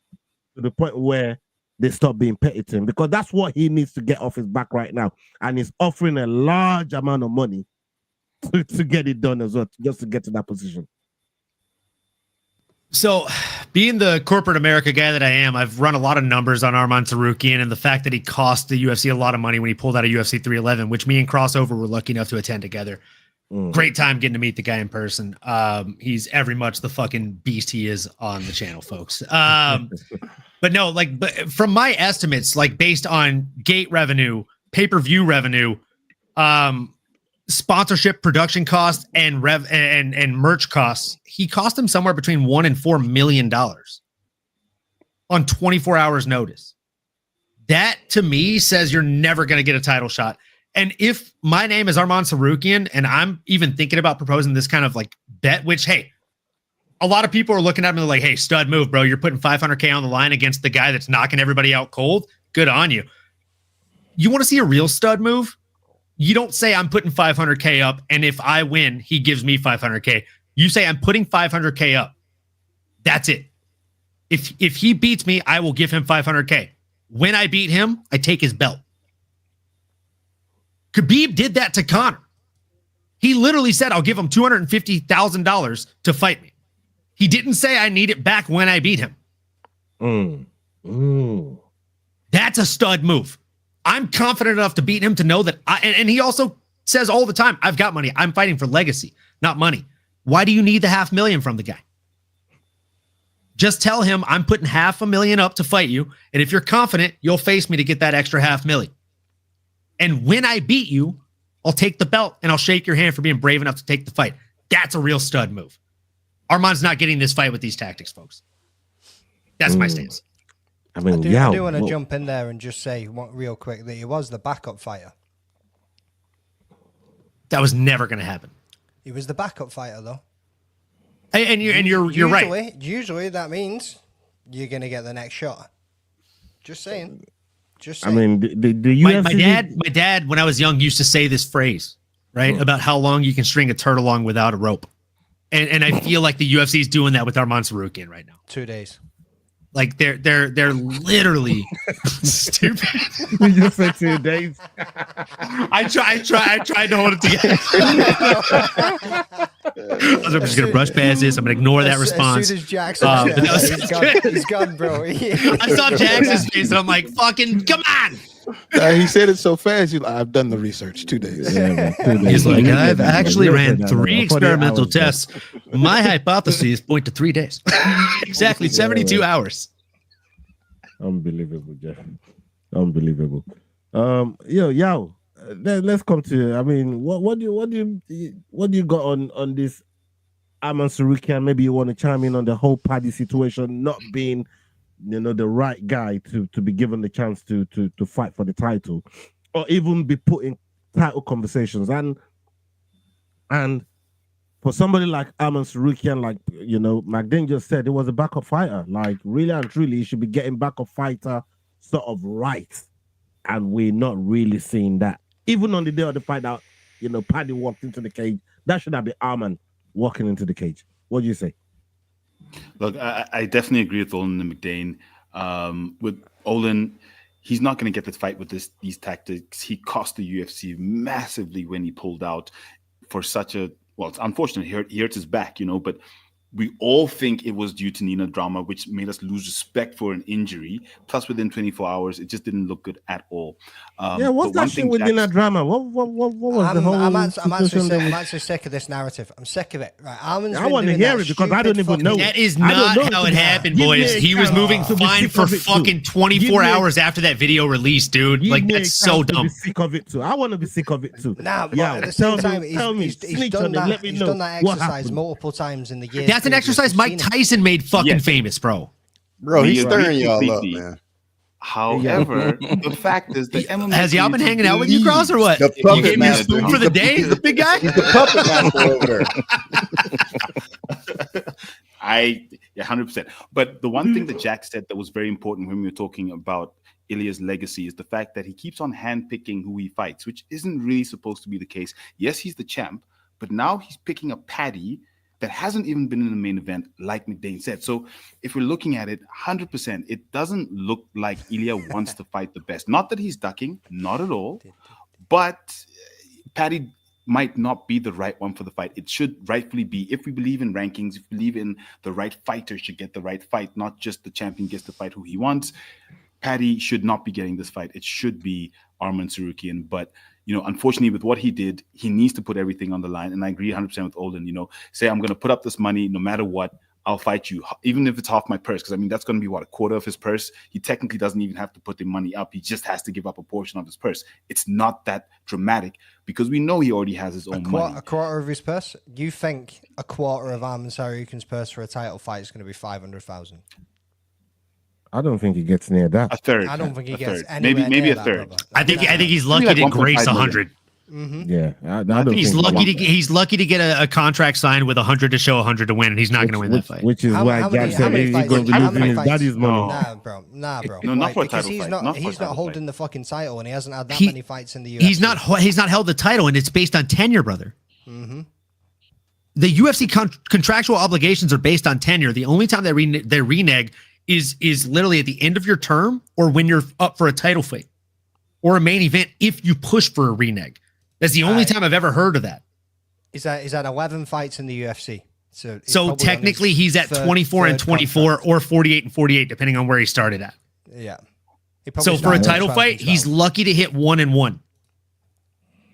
to the point where they stop being petty to him? Because that's what he needs to get off his back right now, and he's offering a large amount of money to get it done as well, just to get to that position. So, being the corporate America guy that I am, I've run a lot of numbers on Arman Tsarukyan, and the fact that he cost the UFC a lot of money when he pulled out of UFC 311, which me and Crossover were lucky enough to attend together. Great time getting to meet the guy in person. He's every much the fucking beast he is on the channel, folks. But no, but from my estimates, like based on gate revenue, pay-per-view revenue, sponsorship, production costs, and merch costs, he cost him somewhere between $1 and $4 million on 24 hours notice. That to me says you're never going to get a title shot. And if my name is Arman Tsarukyan and I'm even thinking about proposing this kind of like bet, which, hey, a lot of people are looking at me like, hey, stud move, bro. You're putting $500K on the line against the guy that's knocking everybody out cold. Good on you. You want to see a real stud move? You don't say I'm putting 500K up, and if I win, he gives me 500K. You say I'm putting 500K up. That's it. If he beats me, I will give him 500K. When I beat him, I take his belt. Khabib did that to Conor. He literally said, I'll give him $250,000 to fight me. He didn't say I need it back when I beat him. That's a stud move. I'm confident enough to beat him to know that and he also says all the time, I've got money. I'm fighting for legacy, not money. Why do you need the $500,000 from the guy? Just tell him I'm putting $500,000 up to fight you. And if you're confident, you'll face me to get that extra $500,000. And when I beat you, I'll take the belt and I'll shake your hand for being brave enough to take the fight. That's a real stud move. Arman's not getting this fight with these tactics, folks. That's my stance. I do want to jump in there and just say real quick that he was the backup fighter. That was never going to happen. He was the backup fighter, though. And you're right. Usually that means you're going to get the next shot. Just saying. I mean, the UFC... My dad, when I was young, used to say this phrase, right? About how long you can string a turtle along without a rope. And I feel like the UFC is doing that with Arman Tsarukyan right now. 2 days. Like they're literally stupid. You just said 2 days. I tried to hold it together. I'm just gonna brush past this. I'm gonna ignore that response. As soon as Jackson he's gone, bro. I saw Jackson's face and I'm like, fucking come on. He said it so fast. I've done the research. 2 days. He's like, I've actually ran 3 experimental tests. My hypotheses point to 3 days. Exactly 72 hours. Unbelievable, Jeff. Unbelievable. Let's come to. I mean, what do you got on this Arman Tsarukyan? Maybe you want to chime in on the whole Paddy situation, not being, the right guy to be given the chance to fight for the title. or even be put in title conversations. And for somebody like Arman Sarukian, like, you know, McDane just said, it was a backup fighter. Like, really and truly, he should be getting backup fighter sort of rights. And we're not really seeing that. Even on the day of the fight that, you know, Paddy walked into the cage, that should have been Arman walking into the cage. What do you say? Look, I definitely agree with Olin and McDane. With Olin, he's not going to get this fight with these tactics. He cost the UFC massively when he pulled out for such a, well, it's unfortunate. He hurt his back, you know, but we all think it was due to Nina drama, which made us lose respect for an injury. Plus, within 24 hours, it just didn't look good at all. What's that shit with Nina drama? What was the whole I'm situation there? actually sick of this narrative. I'm sick of it. Right, I want to hear it because I don't even know. That is not how it happened, boys. He was moving fine for fucking 24 hours after that video release, dude. Like, that's so dumb. Sick of it too. I want to be sick of it too. Nah, but at the same time, he's done that exercise multiple times in the year. That's an exercise Mike Tyson made fucking famous, bro. Bro, he's stirring y'all up, man. However, the fact is that MMA has y'all been hanging out with you, Cross, or what? You gave me a spoon for the day, the big guy. He's the puppet master over there. 100%. But the one thing that Jack said that was very important when we were talking about Ilya's legacy is the fact that he keeps on handpicking who he fights, which isn't really supposed to be the case. Yes, he's the champ, but now he's picking a Paddy that hasn't even been in the main event, like McDane said. So if we're looking at it 100%, it doesn't look like Ilya wants to fight the best. Not that he's ducking, not at all, but Paddy might not be the right one for the fight. It should rightfully be, if we believe in rankings, if we believe in the right fighter should get the right fight, not just the champion gets to fight who he wants. Paddy should not be getting this fight. It should be Arman Sarukian, but you know, unfortunately, with what he did, he needs to put everything on the line. And I agree 100% with Olin. You know, say I'm going to put up this money no matter what. I'll fight you, even if it's half my purse. Because I mean, that's going to be what, a quarter of his purse. He technically doesn't even have to put the money up. He just has to give up a portion of his purse. It's not that dramatic because we know he already has his own money. A quarter of his purse. You think a quarter of Arman Sarukian's purse for a title fight is going to be 500,000? I don't think he gets near that. A third. I don't think he gets anywhere maybe near a third. That, I think he's lucky to grace 100. Yeah, I don't he's think he's lucky to get a contract signed with 100 to show 100 to win, and he's not going to win that fight. Which is why Jack said he's going to be losing his daddy's money. Nah, bro. No, not for a because title fight. He's not holding the fucking title, and he hasn't had that many fights in the UFC. He's not held the title, and it's based on tenure, brother. Mm-hmm. The UFC contractual obligations are based on tenure. The only time they renege is literally at the end of your term or when you're up for a title fight or a main event if you push for a renege. That's the only time I've ever heard of that. Is that 11 fights in the UFC? So technically he's at 24 and 24 or 48 and 48, depending on where he started at. Yeah. So for a title fight, he's lucky to hit 1 and 1.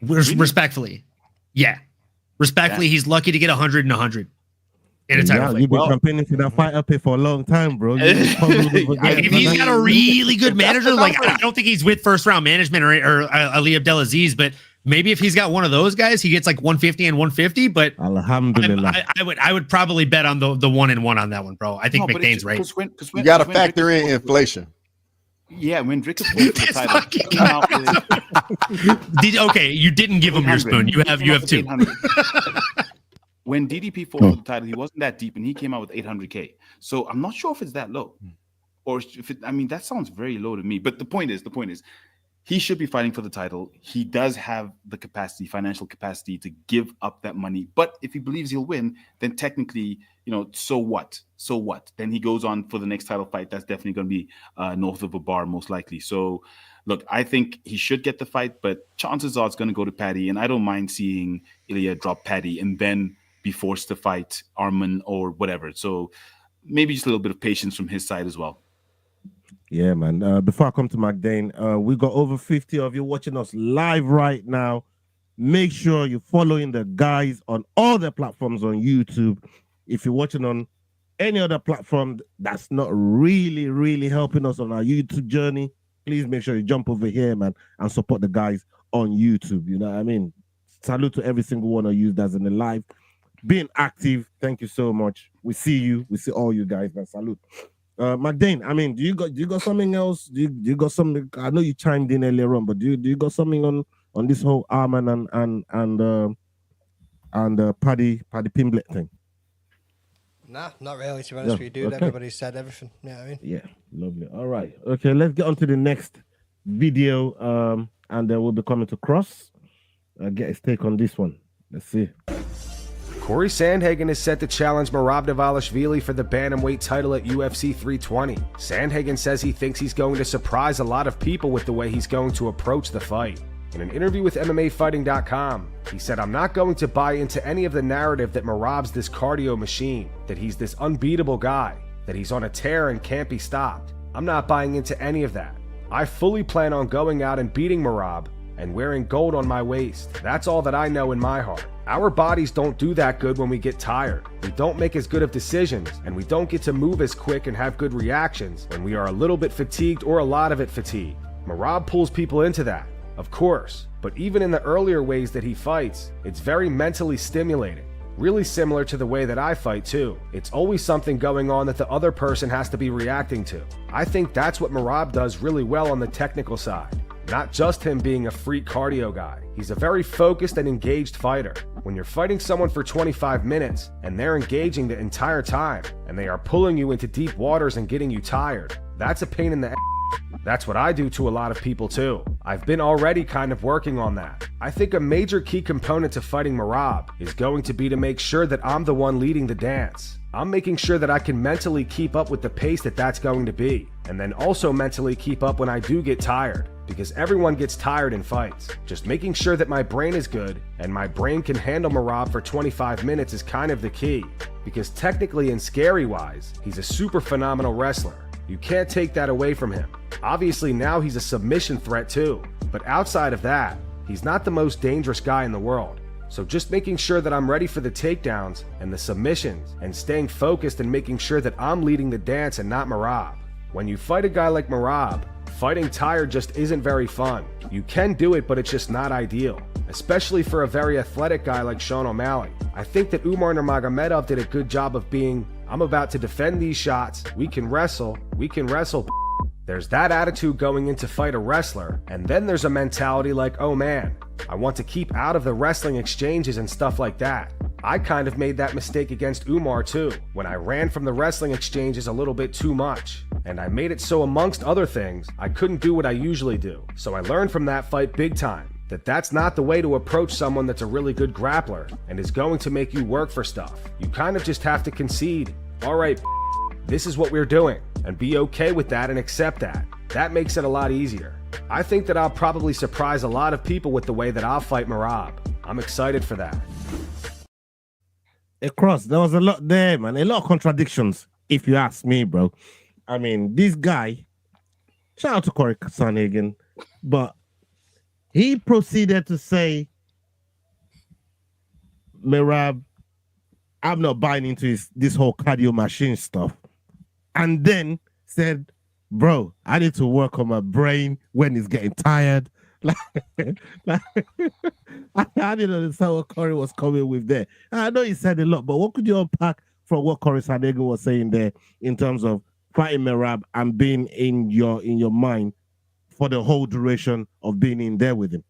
Respectfully. Yeah. Respectfully, he's lucky to get 100 and 100. In a title fight. You've been campaigning for that fight up here for a long time, bro. If he's got a really good manager, like I don't think he's with first round management or Ali Abdelaziz, but maybe if he's got one of those guys, he gets like 150 and 150. But Alhamdulillah, I would probably bet on the 1 and 1 on that one, bro. I think McDane's right. You got to factor in inflation. Yeah, when Dricus won the title, okay, you didn't give him your spoon. You have two. When DDP fought for the title, he wasn't that deep, and he came out with 800K. So I'm not sure if it's that low, or if it. I mean, that sounds very low to me. But the point is, he should be fighting for the title. He does have the capacity, financial capacity, to give up that money. But if he believes he'll win, then technically, you know, so what? So what? Then he goes on for the next title fight. That's definitely going to be north of a bar, most likely. So, look, I think he should get the fight, but chances are it's going to go to Paddy. And I don't mind seeing Ilya drop Paddy and then be forced to fight Arman or whatever. So maybe just a little bit of patience from his side as well. Yeah, man. Before I come to McDane, we got over 50 of you watching us live right now. Make sure you're following the guys on all their platforms on YouTube. If you're watching on any other platform that's not really helping us on our YouTube journey, please make sure you jump over here, man, and support the guys on YouTube. You know what I mean? Salute to every single one of you that's in the live. Being active, thank you so much. We see you. We see all you guys, man. Salute. McDane, I mean, do you got something else? Do you got something? I know you chimed in earlier on, but do you got something on this whole Arman and Paddy Pimblett thing? Nah, not really, to be honest with you, dude. Okay. Everybody said everything. You know what I mean? Yeah, lovely. All right. Okay, let's get on to the next video. And then we'll be coming to Cross. Get his take on this one. Let's see. Corey Sandhagen is set to challenge Merab Dvalishvili for the bantamweight title at UFC 320. Sandhagen says he thinks he's going to surprise a lot of people with the way he's going to approach the fight. In an interview with MMAfighting.com, he said, "I'm not going to buy into any of the narrative that Merab's this cardio machine, that he's this unbeatable guy, that he's on a tear and can't be stopped. I'm not buying into any of that. I fully plan on going out and beating Merab and wearing gold on my waist. That's all that I know in my heart. Our bodies don't do that good when we get tired. We don't make as good of decisions, and we don't get to move as quick and have good reactions when we are a little bit fatigued or a lot of it fatigued. Merab pulls people into that, of course, but even in the earlier ways that he fights, it's very mentally stimulating. Really similar to the way that I fight too. It's always something going on that the other person has to be reacting to. I think that's what Merab does really well on the technical side. Not just him being a freak cardio guy. He's a very focused and engaged fighter. When you're fighting someone for 25 minutes and they're engaging the entire time and they are pulling you into deep waters and getting you tired, that's a pain in the ass. That's what I do to a lot of people too. I've been already kind of working on that. I think a major key component to fighting Merab is going to be to make sure that I'm the one leading the dance. I'm making sure that I can mentally keep up with the pace that that's going to be, and then also mentally keep up when I do get tired, because everyone gets tired in fights. Just making sure that my brain is good and my brain can handle Merab for 25 minutes is kind of the key, because technically and scary wise, he's a super phenomenal wrestler. You can't take that away from him. Obviously now he's a submission threat too, but outside of that, he's not the most dangerous guy in the world. So just making sure that I'm ready for the takedowns and the submissions and staying focused and making sure that I'm leading the dance and not Merab. When you fight a guy like Merab, fighting tired just isn't very fun. You can do it, but it's just not ideal, especially for a very athletic guy like Sean O'Malley. I think that Umar Nurmagomedov did a good job of being, I'm about to defend these shots, we can wrestle. There's that attitude going in to fight a wrestler, and then there's a mentality like, oh man, I want to keep out of the wrestling exchanges and stuff like that. I kind of made that mistake against Umar too, when I ran from the wrestling exchanges a little bit too much. And I made it so amongst other things, I couldn't do what I usually do. So I learned from that fight big time, that that's not the way to approach someone that's a really good grappler and is going to make you work for stuff. You kind of just have to concede, all right, this is what we're doing, and be okay with that and accept that. That makes it a lot easier. I think that I'll probably surprise a lot of people with the way that I'll fight Merab. I'm excited for that. Cross, there was a lot there, man. A lot of contradictions, if you ask me, bro. I mean, this guy, shout out to Corey Sandhagen, but he proceeded to say, Merab, I'm not buying into this whole cardio machine stuff. And then said, bro, I need to work on my brain when it's getting tired. I didn't understand what Corey was coming with there. I know he said a lot, but what could you unpack from what Corey Sandhagen was saying there in terms of fighting Merab and being in your mind for the whole duration of being in there with him?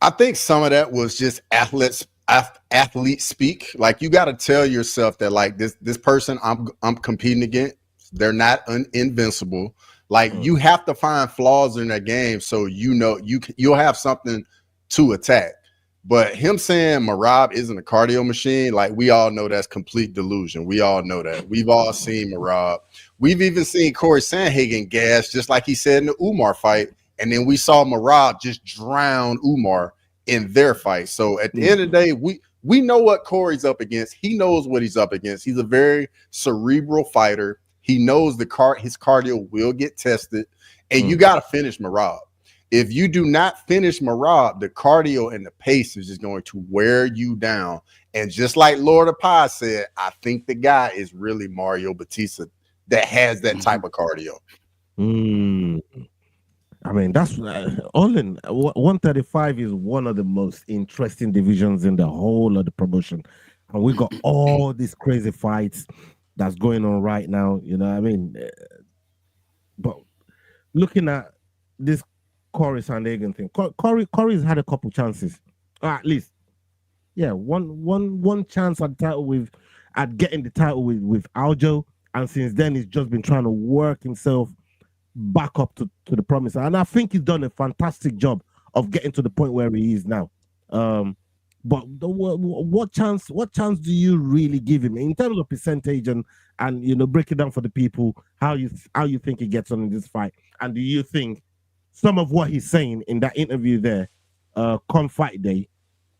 I think some of that was just athlete speak. Like, you got to tell yourself that, like, this person I'm competing against, they're not invincible. Like, you have to find flaws in their game so you know you'll have something to attack. But him saying Merab isn't a cardio machine, like, we all know that's complete delusion. We all know that. We've all seen Merab. We've even seen Corey Sandhagen gas, just like he said in the Umar fight. And then we saw Merab just drown Umar in their fight. So at the end of the day, we know what Corey's up against. He knows what he's up against. He's a very cerebral fighter. He knows his cardio will get tested, and you got to finish Merab. If you do not finish Merab, the cardio and the pace is just going to wear you down. And just like Lord of Pie said, I think the guy is really Mario Batista that has that type of cardio. I mean, that's all in 135 is one of the most interesting divisions in the whole of the promotion. And we got all these crazy fights. that's going on right now. You know what I mean? But looking at this Corey Sandhagen thing, Corey's had a couple chances, or at least, yeah, one chance at title at getting the title with Aljo, and since then he's just been trying to work himself back up to the promise, and I think he's done a fantastic job of getting to the point where he is now. But what chance do you really give him in terms of percentage and break it down for the people how you think he gets on in this fight? And do you think some of what he's saying in that interview there, come fight day,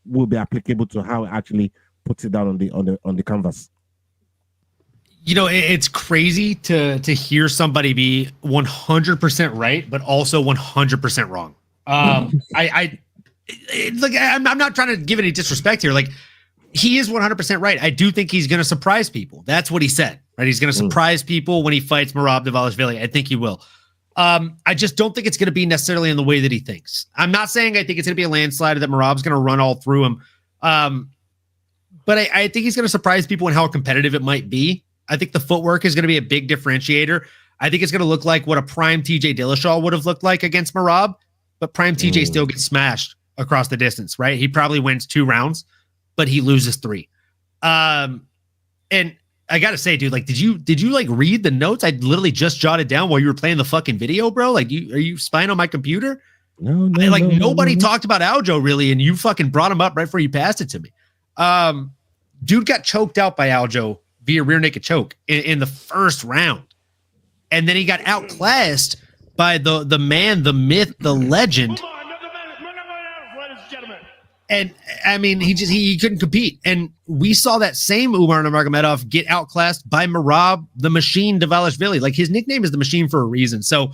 will be applicable to how it actually puts it down on the canvas? You know, it's crazy to hear somebody be 100% right, but also 100% wrong. I'm not trying to give any disrespect here. Like, he is 100% right. I do think he's going to surprise people. That's what he said, right? He's going to surprise people when he fights Merab Dvalishvili. I think he will. I just don't think it's going to be necessarily in the way that he thinks. I'm not saying I think it's going to be a landslide or that Merab's going to run all through him. But I think he's going to surprise people in how competitive it might be. I think the footwork is going to be a big differentiator. I think it's going to look like what a prime TJ Dillashaw would have looked like against Merab, but prime TJ still gets smashed across the distance, right? He probably wins 2 rounds, but he loses 3. And I gotta say, dude, like, did you like read the notes? I literally just jotted down while you were playing the fucking video, bro. Like, are you spying on my computer? No. Nobody talked about Aljo really, and you fucking brought him up right before you passed it to me. Dude got choked out by Aljo via rear naked choke in the first round, and then he got outclassed by the man, the myth, the legend. And I mean, he couldn't compete. And we saw that same Umar Nurmagomedov get outclassed by Merab the Machine Dvalishvili. Like, his nickname is the Machine for a reason. So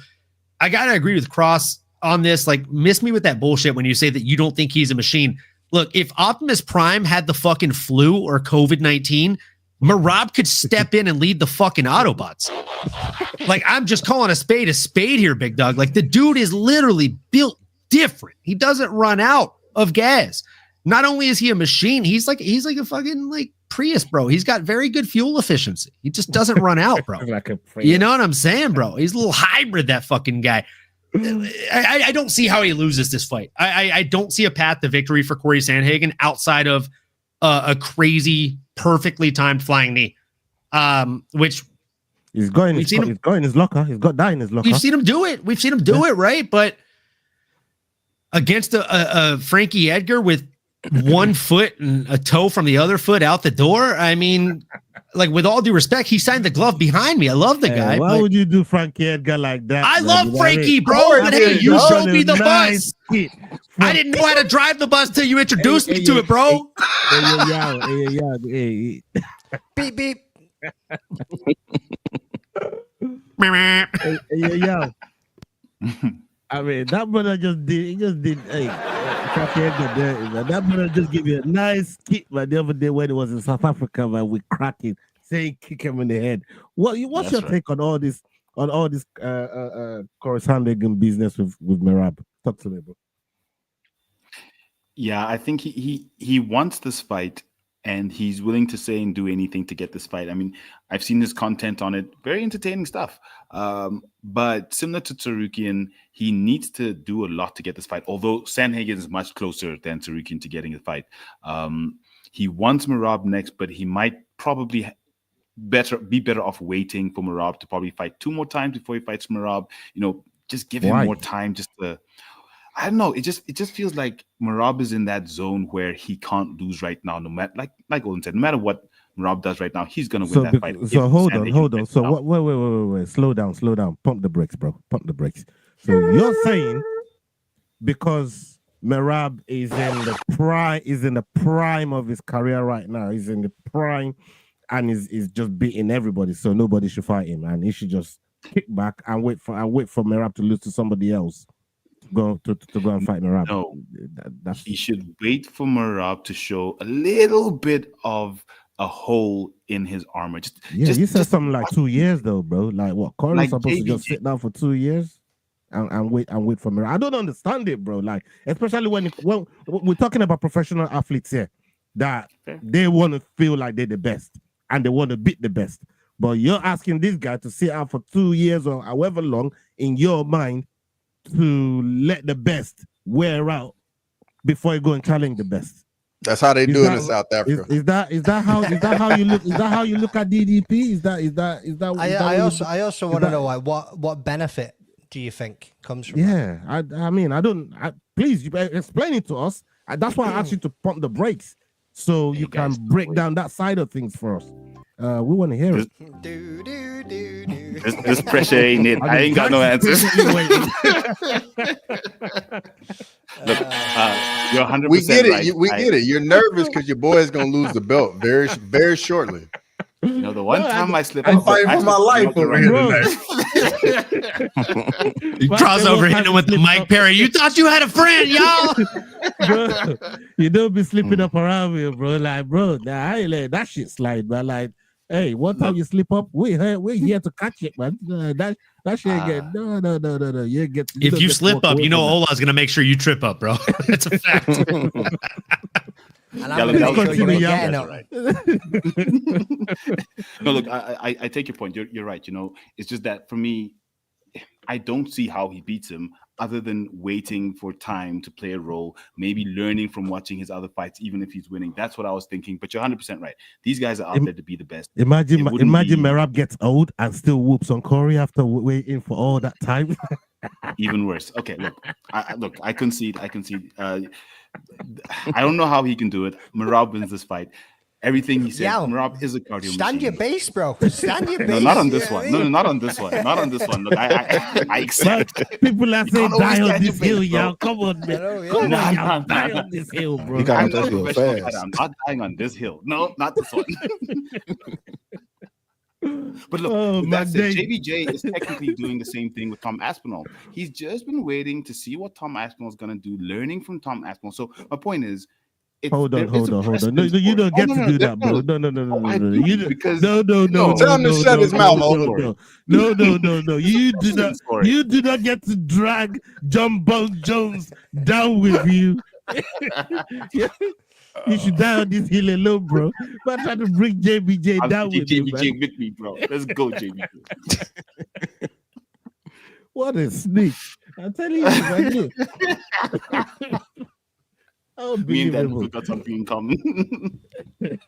I gotta agree with Cross on this. Like, miss me with that bullshit when you say that you don't think he's a machine. Look, if Optimus Prime had the fucking flu or COVID-19, Merab could step in and lead the fucking Autobots. Like, I'm just calling a spade here, big dog. Like, the dude is literally built different. He doesn't run out of gas. Not only is he a machine, he's like a fucking like Prius, bro. He's got very good fuel efficiency. He just doesn't run out, bro. You know what I'm saying, bro? He's a little hybrid, that fucking guy. I don't see how he loses this fight. I don't see a path to victory for Corey Sandhagen outside of a crazy, perfectly timed flying knee, which he's going in his locker. He's got that in his locker. We've seen him do it. It, right? But against a Frankie Edgar with 1 foot and a toe from the other foot out the door. I mean, like, with all due respect, he signed the glove behind me. I love the guy. Why would you do Frankie Edgar like that? I love Frankie, bro. But hey, you showed me the bus. I didn't know how to drive the bus till you introduced me to it, bro. Beep beep. I mean, that brother just did. Hey, that brother just gave you a nice kick, man. The other day when he was in South Africa, man, we cracking, saying kick him in the head. What's your take on all this Coruscant business with Merab? Talk to me, bro. Yeah, I think he wants this fight, and he's willing to say and do anything to get this fight. I mean, I've seen his content on it, very entertaining stuff. But similar to Tsarukyan, he needs to do a lot to get this fight, although Sandhagen is much closer than Tsarukyan to getting the fight. He wants Merab next, but he might probably be better off waiting for Merab to probably fight 2 more times before he fights Merab. You know, just give him more time just to... I don't know. It just feels like Merab is in that zone where he can't lose right now. No matter, like Olin said, no matter what Merab does right now, he's gonna win that fight. So hold on. So wait. Slow down. Pump the brakes, bro. Pump the brakes. So you're saying because Merab is in the prime of his career right now. He's in the prime, and is just beating everybody. So nobody should fight him, and he should just kick back and wait for Merab to lose to somebody else. Go and fight Merab. No, he should wait for Merab to show a little bit of a hole in his armor. You said something like 2 years though, bro. Like what? Corey's supposed to just sit down for 2 years and wait for Merab. I don't understand it, bro. Like, especially when we're talking about professional athletes here, that they want to feel like they're the best and they want to beat the best. But you're asking this guy to sit out for 2 years or however long in your mind to let the best wear out before you go and challenge the best. That's how they do it in South Africa. Is that how you look? Is that how you look at DDP? I also want to know like what benefit do you think comes from? Yeah, I mean please you explain it to us. That's why I asked you to pump the brakes so you can break down that side of things for us. We want to hear it. This pressure ain't it. I ain't got no answers. Look, you're 100%. We get it. Right. We get it. You're nervous because your boy is gonna lose the belt very, very shortly. You know, the one time I slipped, I'm fighting for my life over here tonight. You crossover hitting with the Mike Perry. You thought you had a friend, y'all. Bro, you don't be slipping up around here, bro. Like, bro, nah, I ain't let that shit slide, man. Like, hey, one time you slip up, we're here to catch it, man. That shit get no. You get. If you slip up, you know Ola's gonna make sure you trip up, bro. That's a fact. And I'm gonna make sure you ain't getting up. Right. No, look, I take your point. You're right. You know, it's just that for me, I don't see how he beats him other than waiting for time to play a role, maybe learning from watching his other fights, even if he's winning. That's what I was thinking. But you're 100% right. These guys are out there to be the best. Imagine Merab gets old and still whoops on Corey after waiting for all that time. Even worse. Okay, look, I concede. I don't know how he can do it. Merab wins this fight. Everything he said, Merab is a cardio Stand machine. your base, bro. Stand your base. No, not on this one. No, not on this one. Not on this one. Look, I accept. People are saying die on this hill, y'all. Come on, man. Come on, y'all. Die on this hill, bro. I'm not dying on this hill. No, not this one. But look, that's it. JBJ is technically doing the same thing with Tom Aspinall. He's just been waiting to see what Tom Aspinall is going to do, learning from Tom Aspinall. So my point is, hold on. No, you don't get to do that, bro. No. You do because no. Tell him to shut his mouth. No. You do not get to drag John Bones Jones down with you. You should die on this hill alone, bro. But try to bring JBJ down with you, JBJ with me, bro. Let's go, JBJ. What a sneak! I'm telling you, man. Me and that we got something in common. Hey,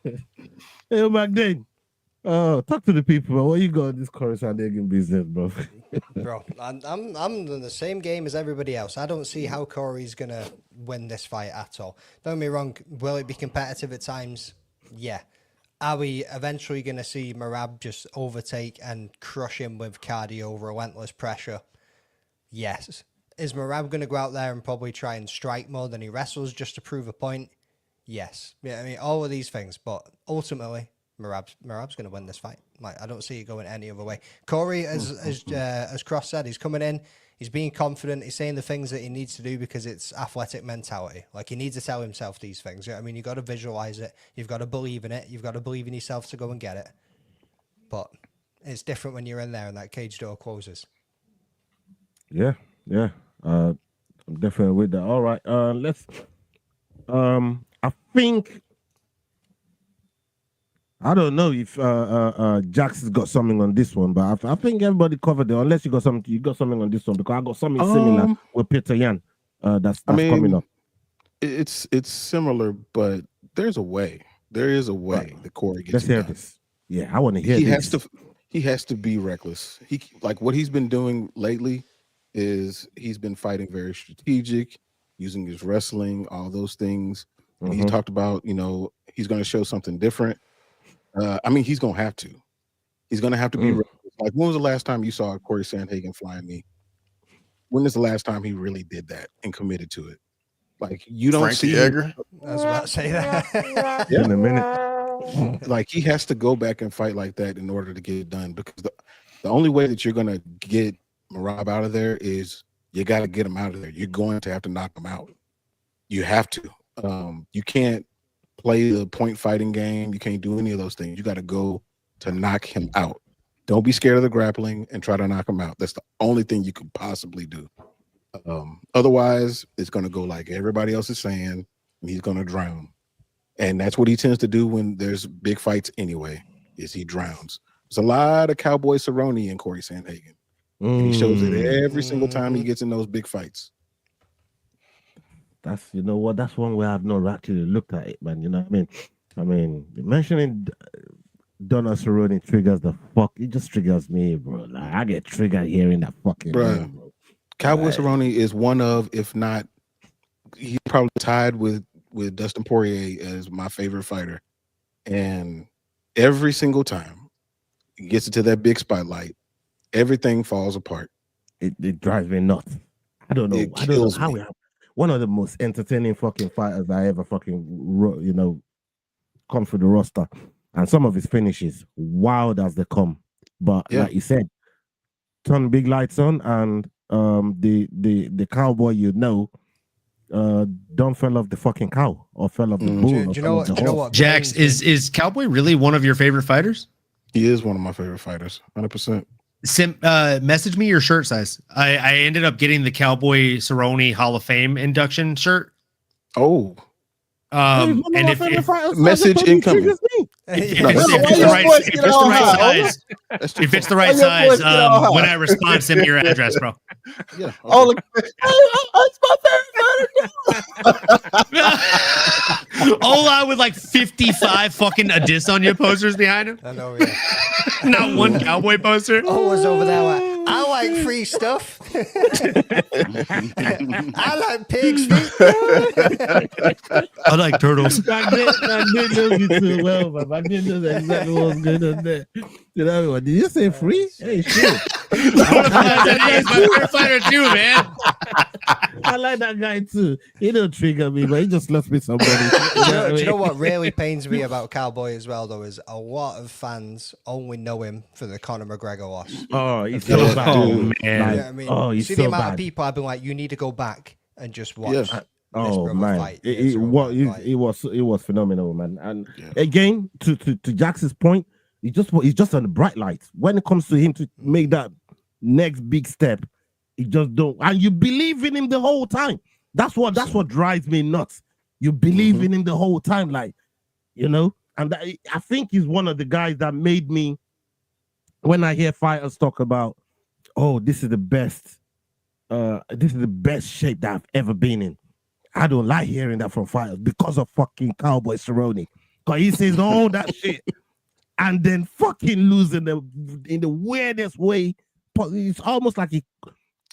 Magdane, talk to the people, bro. What you got in this Coruscant business, bro? Bro, I'm in the same game as everybody else. I don't see how Corey's gonna win this fight at all. Don't get me wrong. Will it be competitive at times? Yeah. Are we eventually gonna see Merab just overtake and crush him with cardio, relentless pressure? Yes. Is Merab going to go out there and probably try and strike more than he wrestles just to prove a point? Yes. Yeah, I mean, all of these things. But ultimately, Merab's going to win this fight. Like, I don't see it going any other way. Corey, as Cross said, he's coming in. He's being confident. He's saying the things that he needs to do because it's athletic mentality. Like, he needs to tell himself these things. You know what I mean, you've got to visualize it. You've got to believe in it. You've got to believe in yourself to go and get it. But it's different when you're in there and that cage door closes. Yeah. I'm definitely with that. All right. Let's. I think. I don't know if Jax has got something on this one, but I think everybody covered it. Unless you got something, on this one because I got something similar with Peter Yan. That's coming up. It's similar, but there's a way. There is a way that Corey gets. Let's hear this. Yeah, I want to hear. He has to be reckless. He like what he's been doing lately. Is he's been fighting very strategic, using his wrestling, all those things. And he talked about, he's going to show something different. I mean, he's going to have to. He's going to have to be reckless. Like, when was the last time you saw Corey Sandhagen flying knee? When is the last time he really did that and committed to it? Like, you don't see Edgar. I was about to say that. In a minute. Like, he has to go back and fight like that in order to get it done, because the only way that you're going to get Merab out of there is you got to get him out of there. You're going to have to knock him out. You have to. You can't play the point fighting game. You can't do any of those things. You got to go to knock him out. Don't be scared of the grappling and try to knock him out. That's the only thing you could possibly do. Otherwise, it's going to go like everybody else is saying, and he's going to drown. And that's what he tends to do when there's big fights anyway, is he drowns. There's a lot of Cowboy Cerrone in Corey Sandhagen. And he shows it every single time he gets in those big fights. That's that's one way I've not actually looked at it, man. You know what I mean, mentioning Donald Cerrone triggers the fuck. It just triggers me, bro. Like I get triggered hearing that fucking name, bro. Cowboy Cerrone is one of, if not, he's probably tied with Dustin Poirier as my favorite fighter. And every single time he gets into that big spotlight, everything falls apart. It drives me nuts. I don't know how we have one of the most entertaining fucking fighters I ever fucking come through the roster, and some of his finishes wild as they come. But like you said, turn big lights on, and the cowboy don't fell off the fucking cow or fell off the bull. Do you know what? Jax, is Cowboy really one of your favorite fighters? He is one of my favorite fighters, 100%. Message me your shirt size. I ended up getting the Cowboy Cerrone Hall of Fame induction shirt. Oh. And if message incoming. If it's the right size, when I respond, send me your address, bro. Yeah. That's my favorite fighter. Ola with like 55 fucking Adesanya posters behind him. I know, yeah. Not one cowboy poster. Always over there. I like free stuff. I like pigs' feet. I like turtles. I didn't know you too well, but I didn't know exactly what was going on there. You know what? Did you say free? Hey, shit. He's my favorite fighter too, man. I like that guy too. He don't trigger me, but he just left me somebody. Do you know what really pains me about Cowboy as well, though, is a lot of fans only know him for the Conor McGregor loss. Oh, he's so bad. Oh, man. You know what I mean? Oh, he's See so the amount bad. of people I've been like, you need to go back and just watch. Yeah. Oh man, fight. it was phenomenal, man. And again, to Jax's point, he's just on the bright lights. When it comes to him to make that next big step, he just don't. And you believe in him the whole time. That's what drives me nuts. You believe in him the whole time, like And I think he's one of the guys that made me. When I hear fighters talk about, oh, this is the best shape that I've ever been in. I don't like hearing that from fighters because of fucking Cowboy Cerrone. Because he says all that shit and then fucking losing in the weirdest way. It's almost like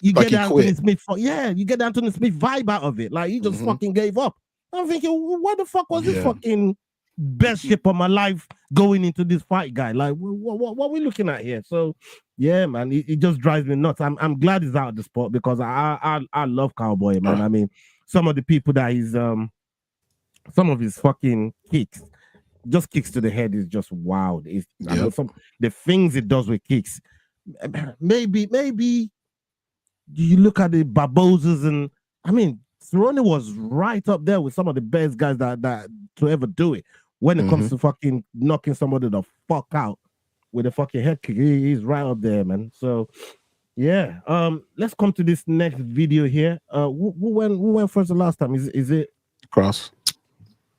you get Anthony Smith. You get Anthony Smith vibe out of it. Like he just fucking gave up. I'm thinking, what the fuck was this fucking best shape of my life going into this fight, guy? Like, what are we looking at here? So, yeah, man, it just drives me nuts. I'm glad he's out of the sport because I love Cowboy, man. I mean, some of the people that he's some of his fucking kicks to the head is just wild. I know the things it does with kicks. Maybe you look at the Barbosas, and I mean Cerrone was right up there with some of the best guys that to ever do it. When it comes to fucking knocking somebody the fuck out with a fucking head kick, he's right up there, man. So yeah, let's come to this next video here. Who went first the last time? Is it Cross?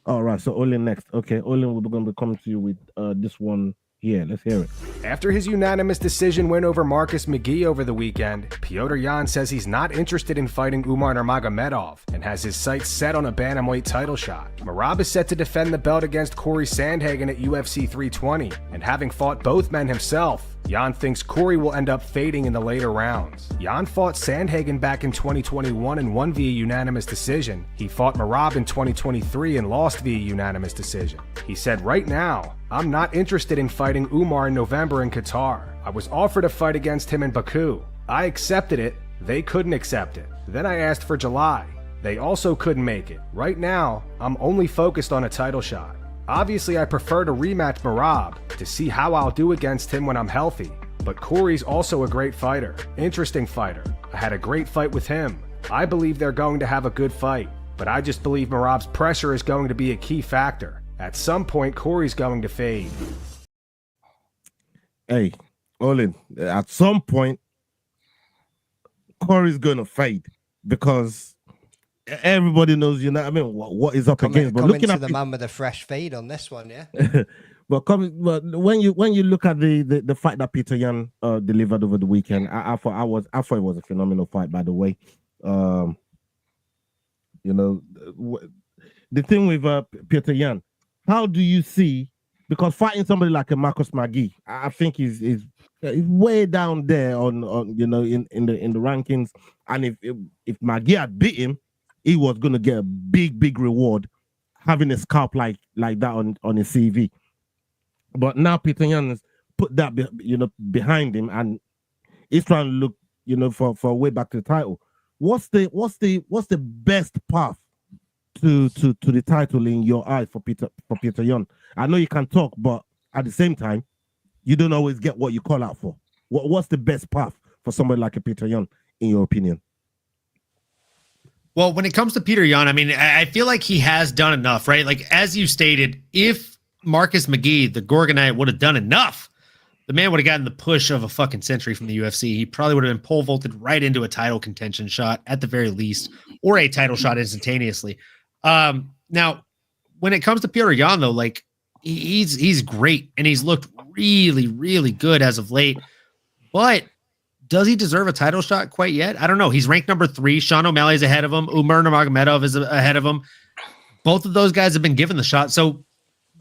All right, so Olin next. Okay, Olin, we're going to be coming to you with this one here. Let's hear it. After his unanimous decision win over Marcus McGee over the weekend, Petr Yan says he's not interested in fighting Umar Nurmagomedov and has his sights set on a bantamweight title shot. Merab is set to defend the belt against Corey Sandhagen at UFC 320, and having fought both men himself, Yan thinks Corey will end up fading in the later rounds. Yan fought Sandhagen back in 2021 and won via unanimous decision. He fought Merab in 2023 and lost via unanimous decision. He said, "Right now, I'm not interested in fighting Umar in November in Qatar. I was offered a fight against him in Baku. I accepted it. They couldn't accept it. Then I asked for July. They also couldn't make it. Right now, I'm only focused on a title shot. Obviously, I prefer to rematch Merab to see how I'll do against him when I'm healthy. But Corey's also a great fighter. Interesting fighter. I had a great fight with him. I believe they're going to have a good fight. But I just believe Merab's pressure is going to be a key factor. At some point, Corey's going to fade." Hey, Olin, at some point, Corey's going to fade because everybody knows, what is up against. But coming looking to at the man with a fresh fade on this one, yeah. But when you look at the fight that Peter Yan delivered over the weekend, I thought it was a phenomenal fight. By the way, you know, the thing with Peter Yan, how do you see? Because fighting somebody like a Marcus McGee, I think is way down there on you know in the rankings. And if McGee had beat him, he was gonna get a big reward having a scalp like that on his CV. But now Peter Yan has put that behind him, and he's trying to look for a way back to the title. What's the best path to the title in your eyes for Peter Yan? I know you can talk, but at the same time, you don't always get what you call out for. What's the best path for somebody like a Peter Yan, in your opinion? Well, when it comes to Peter Yan, I mean, I feel like he has done enough, right? Like, as you stated, if Marcus McGee, the Gorgonite, would have done enough, the man would have gotten the push of a fucking century from the UFC. He probably would have been pole vaulted right into a title contention shot at the very least, or a title shot instantaneously. Now, when it comes to Peter Yan, though, like, he's great, and he's looked really, really good as of late. But does he deserve a title shot quite yet? I don't know. He's ranked number 3. Sean O'Malley's ahead of him. Umar Nurmagomedov is ahead of him. Both of those guys have been given the shot. So,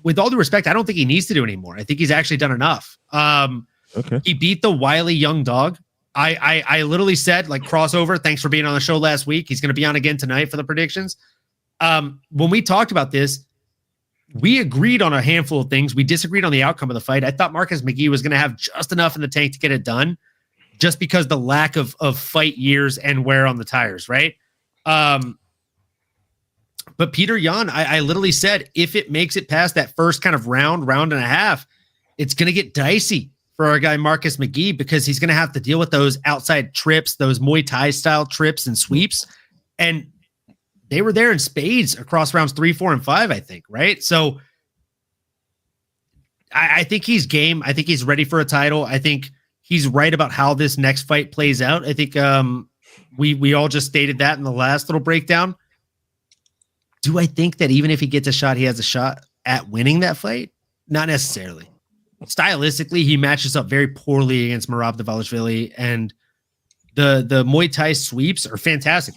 with all due respect, I don't think he needs to do anymore. I think he's actually done enough. Okay. He beat the wily young dog. I literally said, like, Crossover, thanks for being on the show last week. He's going to be on again tonight for the predictions. When we talked about this, we agreed on a handful of things. We disagreed on the outcome of the fight. I thought Marcus McGee was going to have just enough in the tank to get it done, just because the lack of fight years and wear on the tires, right? But Peter Yan, I literally said, if it makes it past that first kind of round and a half, it's going to get dicey for our guy Marcus McGee, because he's going to have to deal with those outside trips, those Muay Thai style trips and sweeps. And they were there in spades across rounds 3, 4, and 5, I think, right? So I think he's game. I think he's ready for a title. I think he's right about how this next fight plays out. I think we all just stated that in the last little breakdown. Do I think that even if he gets a shot, he has a shot at winning that fight? Not necessarily. Stylistically, he matches up very poorly against Merab Dvalishvili, and the Muay Thai sweeps are fantastic.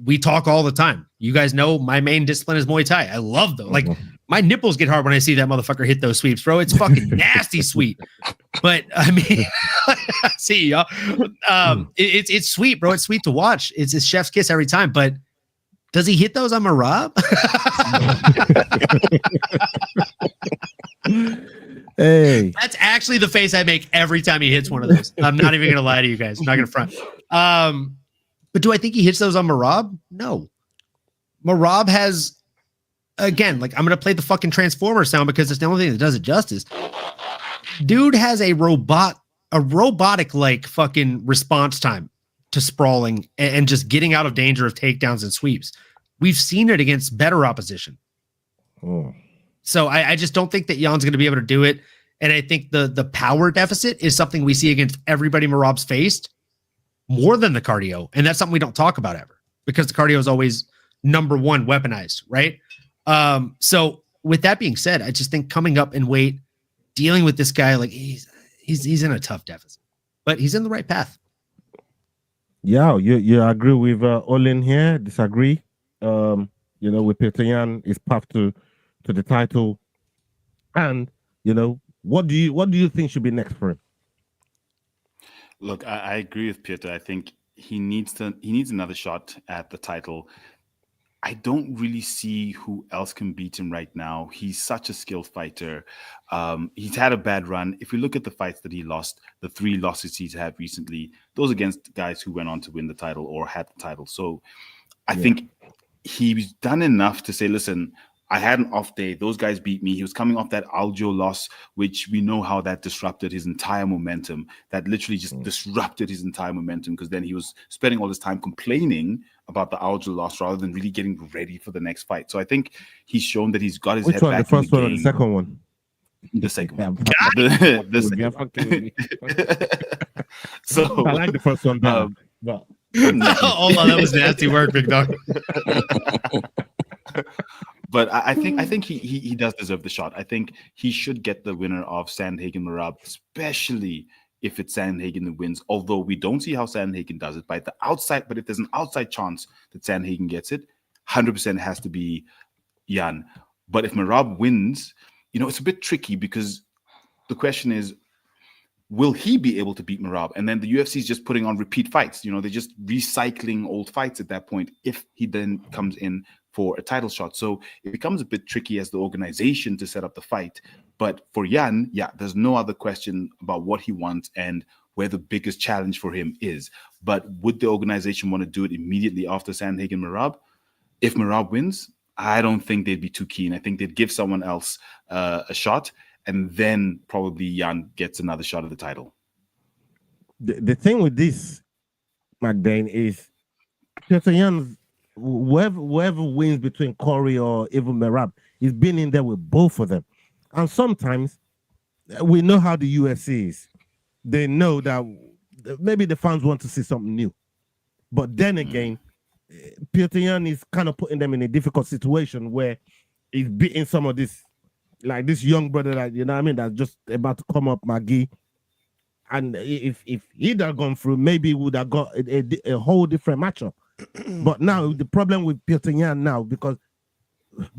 We talk all the time. You guys know my main discipline is Muay Thai. I love those. Like, my nipples get hard when I see that motherfucker hit those sweeps, bro. It's fucking nasty sweet. But I mean, see y'all. It's sweet, bro. It's sweet to watch. It's a chef's kiss every time. But does he hit those on Merab? Hey, that's actually the face I make every time he hits one of those. I'm not even gonna lie to you guys. I'm not gonna front. But do I think he hits those on Merab? No. Merab has, again, like, I'm going to play the fucking Transformer sound because it's the only thing that does it justice. Dude has a robotic like fucking response time to sprawling and just getting out of danger of takedowns and sweeps. We've seen it against better opposition. Oh. So I just don't think that Jan's going to be able to do it. And I think the power deficit is something we see against everybody Merab's faced, more than the cardio. And that's something we don't talk about ever, because the cardio is always number one weaponized, right? So with that being said, I just think coming up in weight, dealing with this guy, like, he's in a tough deficit, but he's in the right path. Yeah, you agree with Olin here? Disagree? With Peter Yan, his path to the title, and what do you think should be next for him? Look, I agree with Peter. I think he needs another shot at the title. I don't really see who else can beat him right now. He's such a skilled fighter. He's had a bad run. If we look at the fights that he lost, the 3 losses he's had recently, those against guys who went on to win the title or had the title. So I think he's done enough to say, listen, I had an off day. Those guys beat me. He was coming off that Aljo loss, which we know how that disrupted his entire momentum. That literally just disrupted his entire momentum, because then he was spending all his time complaining about the Aljo loss rather than really getting ready for the next fight. So I think he's shown that he's got his head back. The first one or the second one? The second one. So I like the first one better. Hold on, that was nasty work, big dog. But I think he does deserve the shot. I think he should get the winner of Sandhagen Merab, especially if it's Sandhagen that wins. Although we don't see how Sandhagen does it. But if there's an outside chance that Sandhagen gets it, 100% has to be Jan. But if Merab wins, it's a bit tricky because the question is, will he be able to beat Merab? And then the UFC is just putting on repeat fights. They're just recycling old fights at that point if he then comes in for a title shot. So it becomes a bit tricky as the organization to set up the fight. But for Jan, there's no other question about what he wants and where the biggest challenge for him is. But would the organization want to do it immediately after Sandhagen Merab? If Merab wins, I don't think they'd be too keen. I think they'd give someone else a shot, and then probably Jan gets another shot at the title. The thing with this, McDane, is Jan's whoever wins between Corey or even Merab, he's been in there with both of them. And sometimes we know how the UFC is. They know that maybe the fans want to see something new. But then again, Petr Yan is kind of putting them in a difficult situation where he's beating some of this, like this young brother that, that's just about to come up, Maggie. And if he'd have gone through, maybe he would have got a whole different matchup. But now the problem with Petr Yan now, because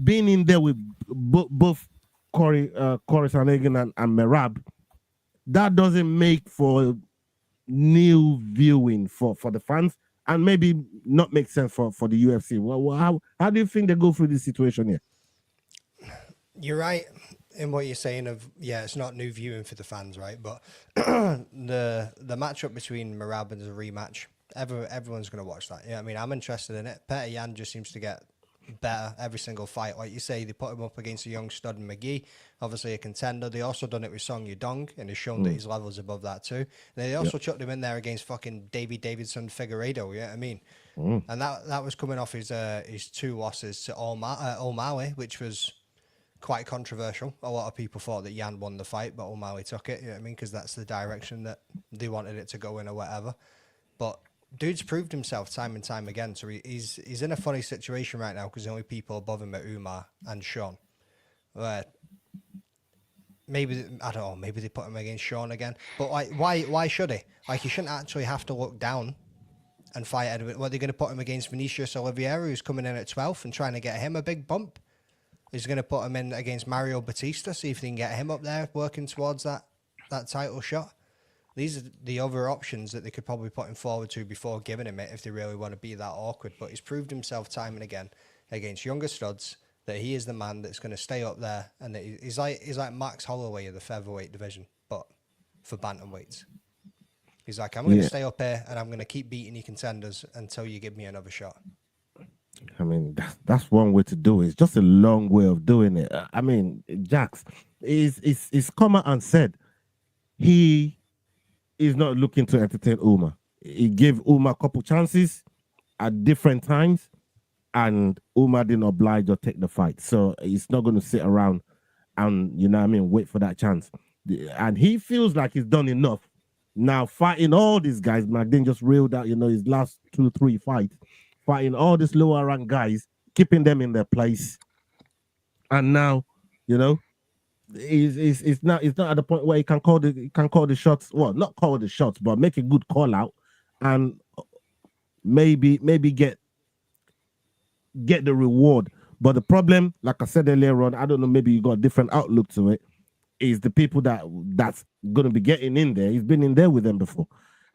being in there with both Corey Sandhagen and Merab, that doesn't make for new viewing for the fans, and maybe not make sense for the UFC. Well, how do you think they go through this situation here? You're right in what you're saying it's not new viewing for the fans, right? But the matchup between Merab and the rematch, everyone's going to watch that. I mean, I'm interested in it. Petr Yan just seems to get better every single fight. Like you say, they put him up against a young stud in McGee, obviously a contender. They also done it with Song Yudong, and has shown that his level's above that too. And they also chucked him in there against fucking Davidson Figueiredo, I mean? And that was coming off his 2 losses to O'Malley, which was quite controversial. A lot of people thought that Yan won the fight, but O'Malley took it, because that's the direction that they wanted it to go in or whatever. But dude's proved himself time and time again, so he's in a funny situation right now because the only people above him are Umar and Sean. Maybe I don't know. Maybe they put him against Sean again. But why should he? Like, he shouldn't actually have to look down and fight Edward. What, are they going to put him against Vinicius Oliveira, who's coming in at 12th and trying to get him a big bump? He's going to put him in against Mario Batista, see if they can get him up there working towards that title shot. These are the other options that they could probably put him forward to before giving him it if they really want to be that awkward. But he's proved himself time and again against younger studs that he is the man that's going to stay up there, and that he's like Max Holloway of the featherweight division, but for bantamweights. He's like, I'm going to stay up here and I'm going to keep beating you contenders until you give me another shot. I mean, that's one way to do it. It's just a long way of doing it. I mean, Jax is come out and said he is not looking to entertain Umar. He gave Umar a couple chances at different times, and Umar didn't oblige or take the fight. So he's not going to sit around and, wait for that chance. And he feels like he's done enough. Now, fighting all these guys, McDane just reeled out, his last 2-3 fights, fighting all these lower rank guys, keeping them in their place. And now, it's not at the point where he can call the shots. Well, not call the shots, but make a good call out, and maybe get the reward. But the problem, like I said earlier on, I don't know, maybe you got a different outlook to it, is the people that's gonna be getting in there. He's been in there with them before.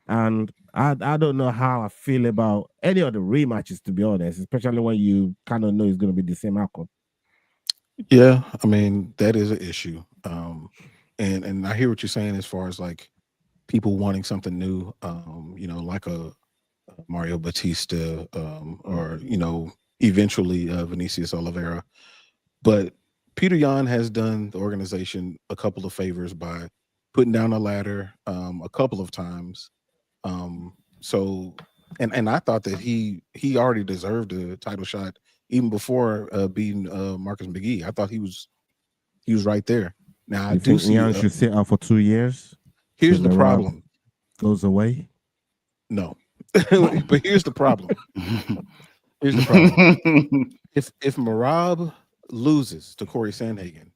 And I don't know how I feel about any of the rematches, to be honest, especially when you kind of know it's gonna be the same outcome. Yeah, I mean, that is an issue. And I hear what you're saying as far as like people wanting something new, like a Mario Batista, or, eventually Vinicius Oliveira. But Petr Yan has done the organization a couple of favors by putting down a ladder a couple of times. So I thought that he already deserved a title shot even before beating Marcus McGee. I thought he was right there. Now I do see Yan should sit out for 2 years. Here's the problem. Goes away. No, but here's the problem. Here's the problem. If Merab loses to Corey Sandhagen,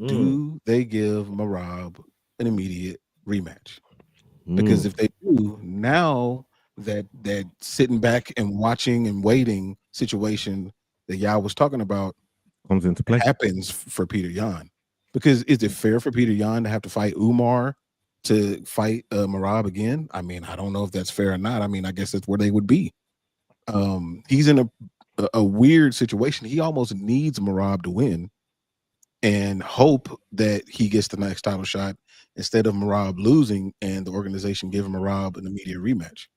do they give Merab an immediate rematch? Because if they do, now that sitting back and watching and waiting situation that y'all was talking about comes into play, happens for Peter Yan. Because is it fair for Peter Yan to have to fight Umar to fight Merab again? I mean, I don't know if that's fair or not. I mean, I guess that's where they would be. He's in a weird situation. He almost needs Merab to win and hope that he gets the next title shot instead of Merab losing and the organization giving Merab an immediate rematch.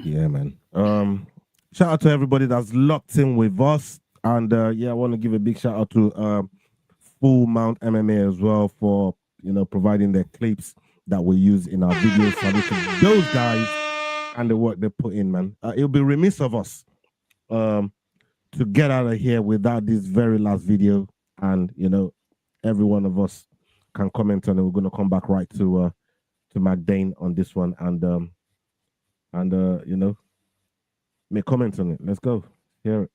Yeah, man. Shout out to everybody that's locked in with us. And yeah, I want to give a big shout out to Full Mount MMA as well for, you know, providing the clips that we use in our videos. So those guys and the work they put in, man. It'll be remiss of us to get out of here without this very last video. And, you know, every one of us can comment on it. We're going to come back right to McDane on this one and you know, make comments on it. Let's go. Hear it.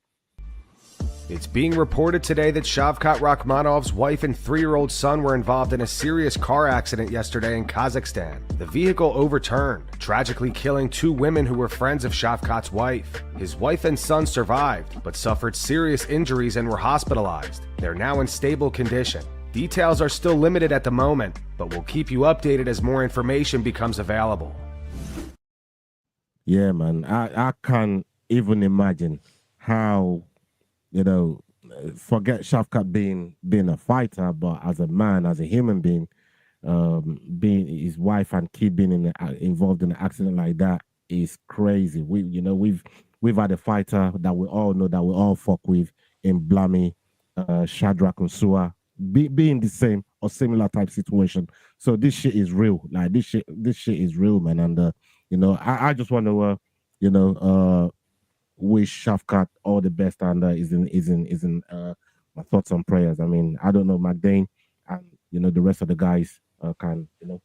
It's being reported today that Shavkat Rakhmonov's wife and 3-year-old son were involved in a serious car accident yesterday in Kazakhstan. The vehicle overturned, tragically killing 2 women who were friends of Shavkat's wife. His wife and son survived, but suffered serious injuries and were hospitalized. They're now in stable condition. Details are still limited at the moment, but we'll keep you updated as more information becomes available. Yeah, man. I can't even imagine how, you know, forget Shavkat being a fighter, but as a man, as a human being, being his wife and kid being involved in an accident like that is crazy. We've had a fighter that we all know that we all fuck with in Blammy, Shadrach Unsua, being the same or similar type situation. So this shit is real. Like this shit is real, man. And you know, I just want to you know, wish Shavkat all the best, and is in my thoughts and prayers. I mean, I don't know, McDane and, you know, the rest of the guys can, you know,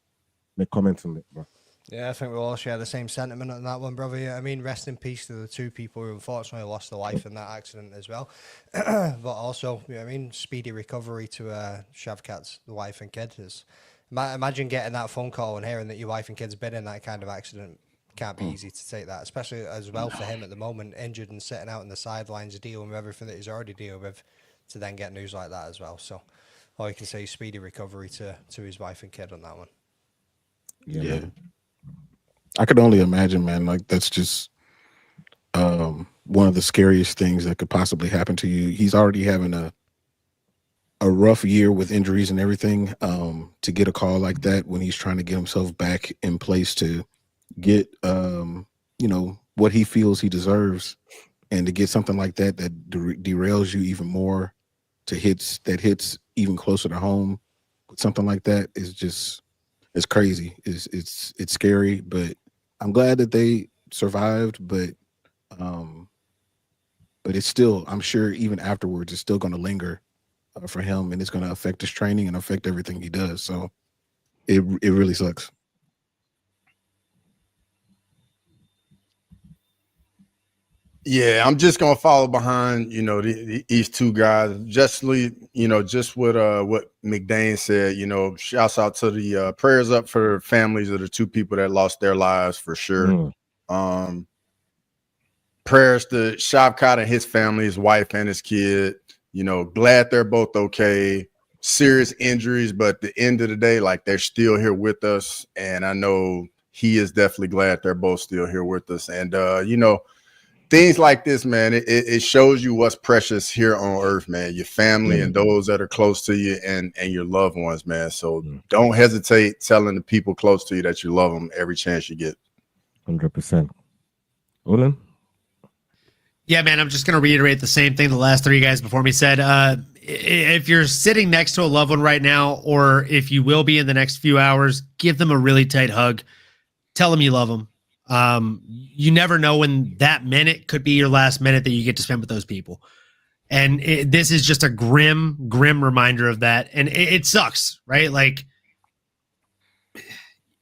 make comments on it, bro. Yeah, I think we all share the same sentiment on that one, brother. Yeah, I mean, rest in peace to the 2 people who unfortunately lost their life in that accident as well. But also, you know what I mean, speedy recovery to Shavkat's the wife and kid. Imagine getting that phone call and hearing that your wife and kid's been in that kind of accident. Can't be easy to take that, especially as well for him at the moment, injured and sitting out on the sidelines, dealing with everything that he's already dealing with, to then get news like that as well. So all you can say is speedy recovery to his wife and kid on that one. Yeah. I could only imagine, man, like that's just one of the scariest things that could possibly happen to you. He's already having a rough year with injuries and everything. To get a call like that when he's trying to get himself back in place to get you know, what he feels he deserves, and to get something like that derails you even more, to hits even closer to home, something like that is just, it's crazy. It's scary, but I'm glad that they survived, but it's still, I'm sure even afterwards it's still going to linger for him, and it's going to affect his training and affect everything he does. So it really sucks. Yeah, I'm just gonna follow behind, you know, these 2 guys. You know, just what McDane said. You know, shouts out to the prayers up for families of the 2 people that lost their lives for sure. Prayers to Shavkat and his family, his wife and his kid. You know, glad they're both okay. Serious injuries, but at the end of the day, like, they're still here with us, and I know he is definitely glad they're both still here with us. And you know, things like this, man, it shows you what's precious here on earth, man. Your family and those that are close to you, and your loved ones, man. So don't hesitate telling the people close to you that you love them every chance you get. 100%. Olin? Yeah, man, I'm just going to reiterate the same thing the last 3 guys before me said. If you're sitting next to a loved one right now, or if you will be in the next few hours, give them a really tight hug. Tell them you love them. You never know when that minute could be your last minute that you get to spend with those people. And this is just a grim reminder of that. And it sucks, right? Like,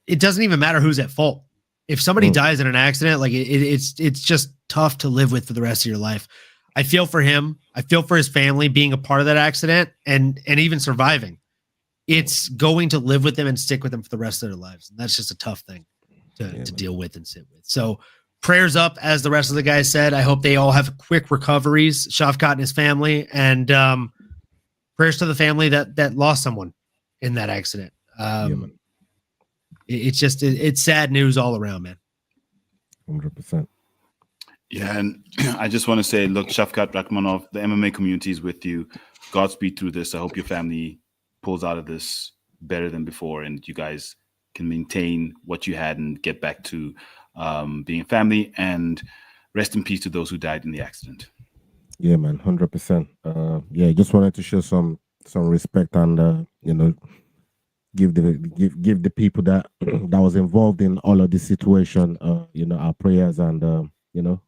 it doesn't even matter who's at fault. If somebody dies in an accident, like it's just tough to live with for the rest of your life. I feel for him. I feel for his family being a part of that accident and even surviving. It's going to live with them and stick with them for the rest of their lives. And that's just a tough thing to deal with and sit with. So prayers up, as the rest of the guys said. I hope they all have quick recoveries, Shavkat and his family, and prayers to the family that lost someone in that accident. It's sad news all around, man. 100%. Yeah, and I just want to say, look, Shavkat Rakhmonov, the MMA community is with you. Godspeed through this. I hope your family pulls out of this better than before, and you guys can maintain what you had and get back to being a family. And rest in peace to those who died in the accident. Yeah, man, 100%. Yeah, just wanted to show some respect and give the people that was involved in all of this situation, our prayers, and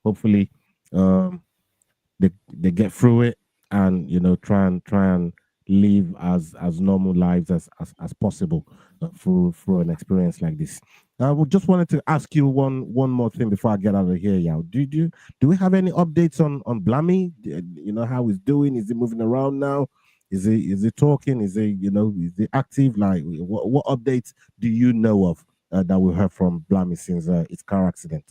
hopefully they get through it and try and live as normal lives as possible through an experience like this. I just wanted to ask you one more thing before I get out of here, Yao. Do we have any updates on Blammy? How he's doing? Is he moving around now? Is he talking? Is he active? Like, what updates do you know of that we heard from Blammy since its car accident?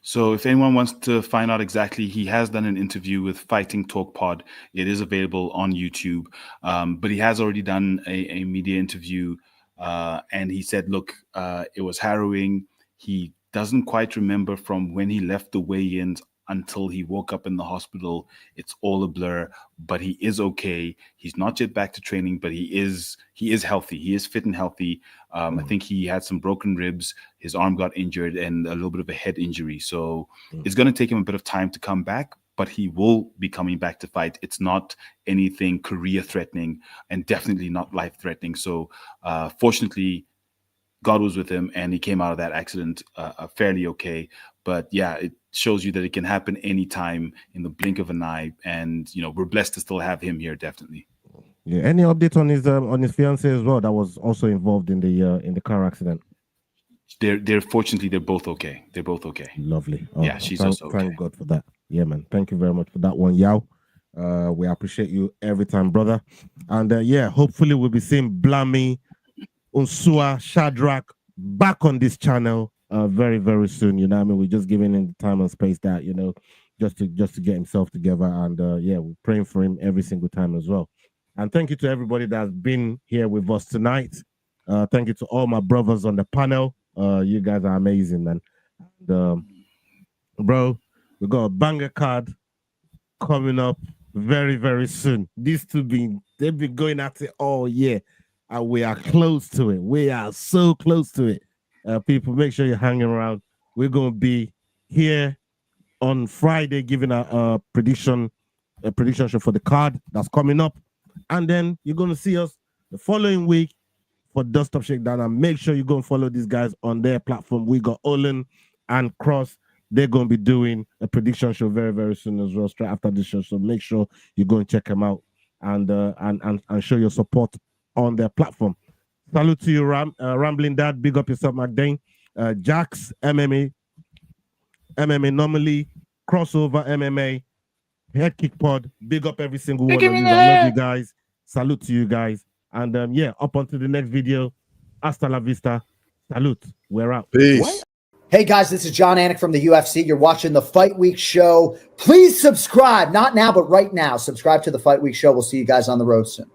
So if anyone wants to find out exactly, he has done an interview with Fighting Talk Pod. It is available on YouTube, but he has already done a media interview, and he said, look, it was harrowing. He doesn't quite remember from when he left the weigh-ins until he woke up in the hospital. It's all a blur, but he is okay. He's not yet back to training, but he is healthy. He is fit and healthy. I think he had some broken ribs. His arm got injured and a little bit of a head injury. So it's going to take him a bit of time to come back, but he will be coming back to fight. It's not anything career threatening and definitely not life threatening. So fortunately, God was with him and he came out of that accident fairly okay. But yeah, it shows you that it can happen anytime in the blink of an eye. And, we're blessed to still have him here, definitely. Yeah. Any update on his fiance as well that was also involved in the car accident? They're fortunately, they're both okay. They're both okay. Lovely. Yeah, she's also okay. Thank God for that. Yeah, man. Thank you very much for that one, Yao. We appreciate you every time, brother. And hopefully we'll be seeing Blammy, Unsua, Shadrach back on this channel very, very soon. We're just giving him the time and space that, just to get himself together. And we're praying for him every single time as well. And thank you to everybody that's been here with us tonight. Thank you to all my brothers on the panel. You guys are amazing, man. And, bro, we got a banger card coming up very, very soon. These two they've been going at it all year. And we are close to it. We are so close to it. People, make sure you're hanging around. We're going to be here on Friday giving a prediction show for the card that's coming up. And then you're going to see us the following week for Dust Up Shakedown. And make sure you go and follow these guys on their platform. We got Olin and Cross. They're going to be doing a prediction show very, very soon as well, straight after this show. So make sure you go and check them out and show your support on their platform. Salute to you, Rambling Dad. Big up yourself, McDane. Jax, MMA Normally, Crossover MMA, Head Kick Pod. Big up every single one of you. I love you guys. Salute to you guys. And up onto the next video. Hasta la vista. Salute. We're out. Peace. What? Hey guys, this is John Anik from the UFC. You're watching the Fight Week Show. Please subscribe. Not now, but right now. Subscribe to the Fight Week Show. We'll see you guys on the road soon.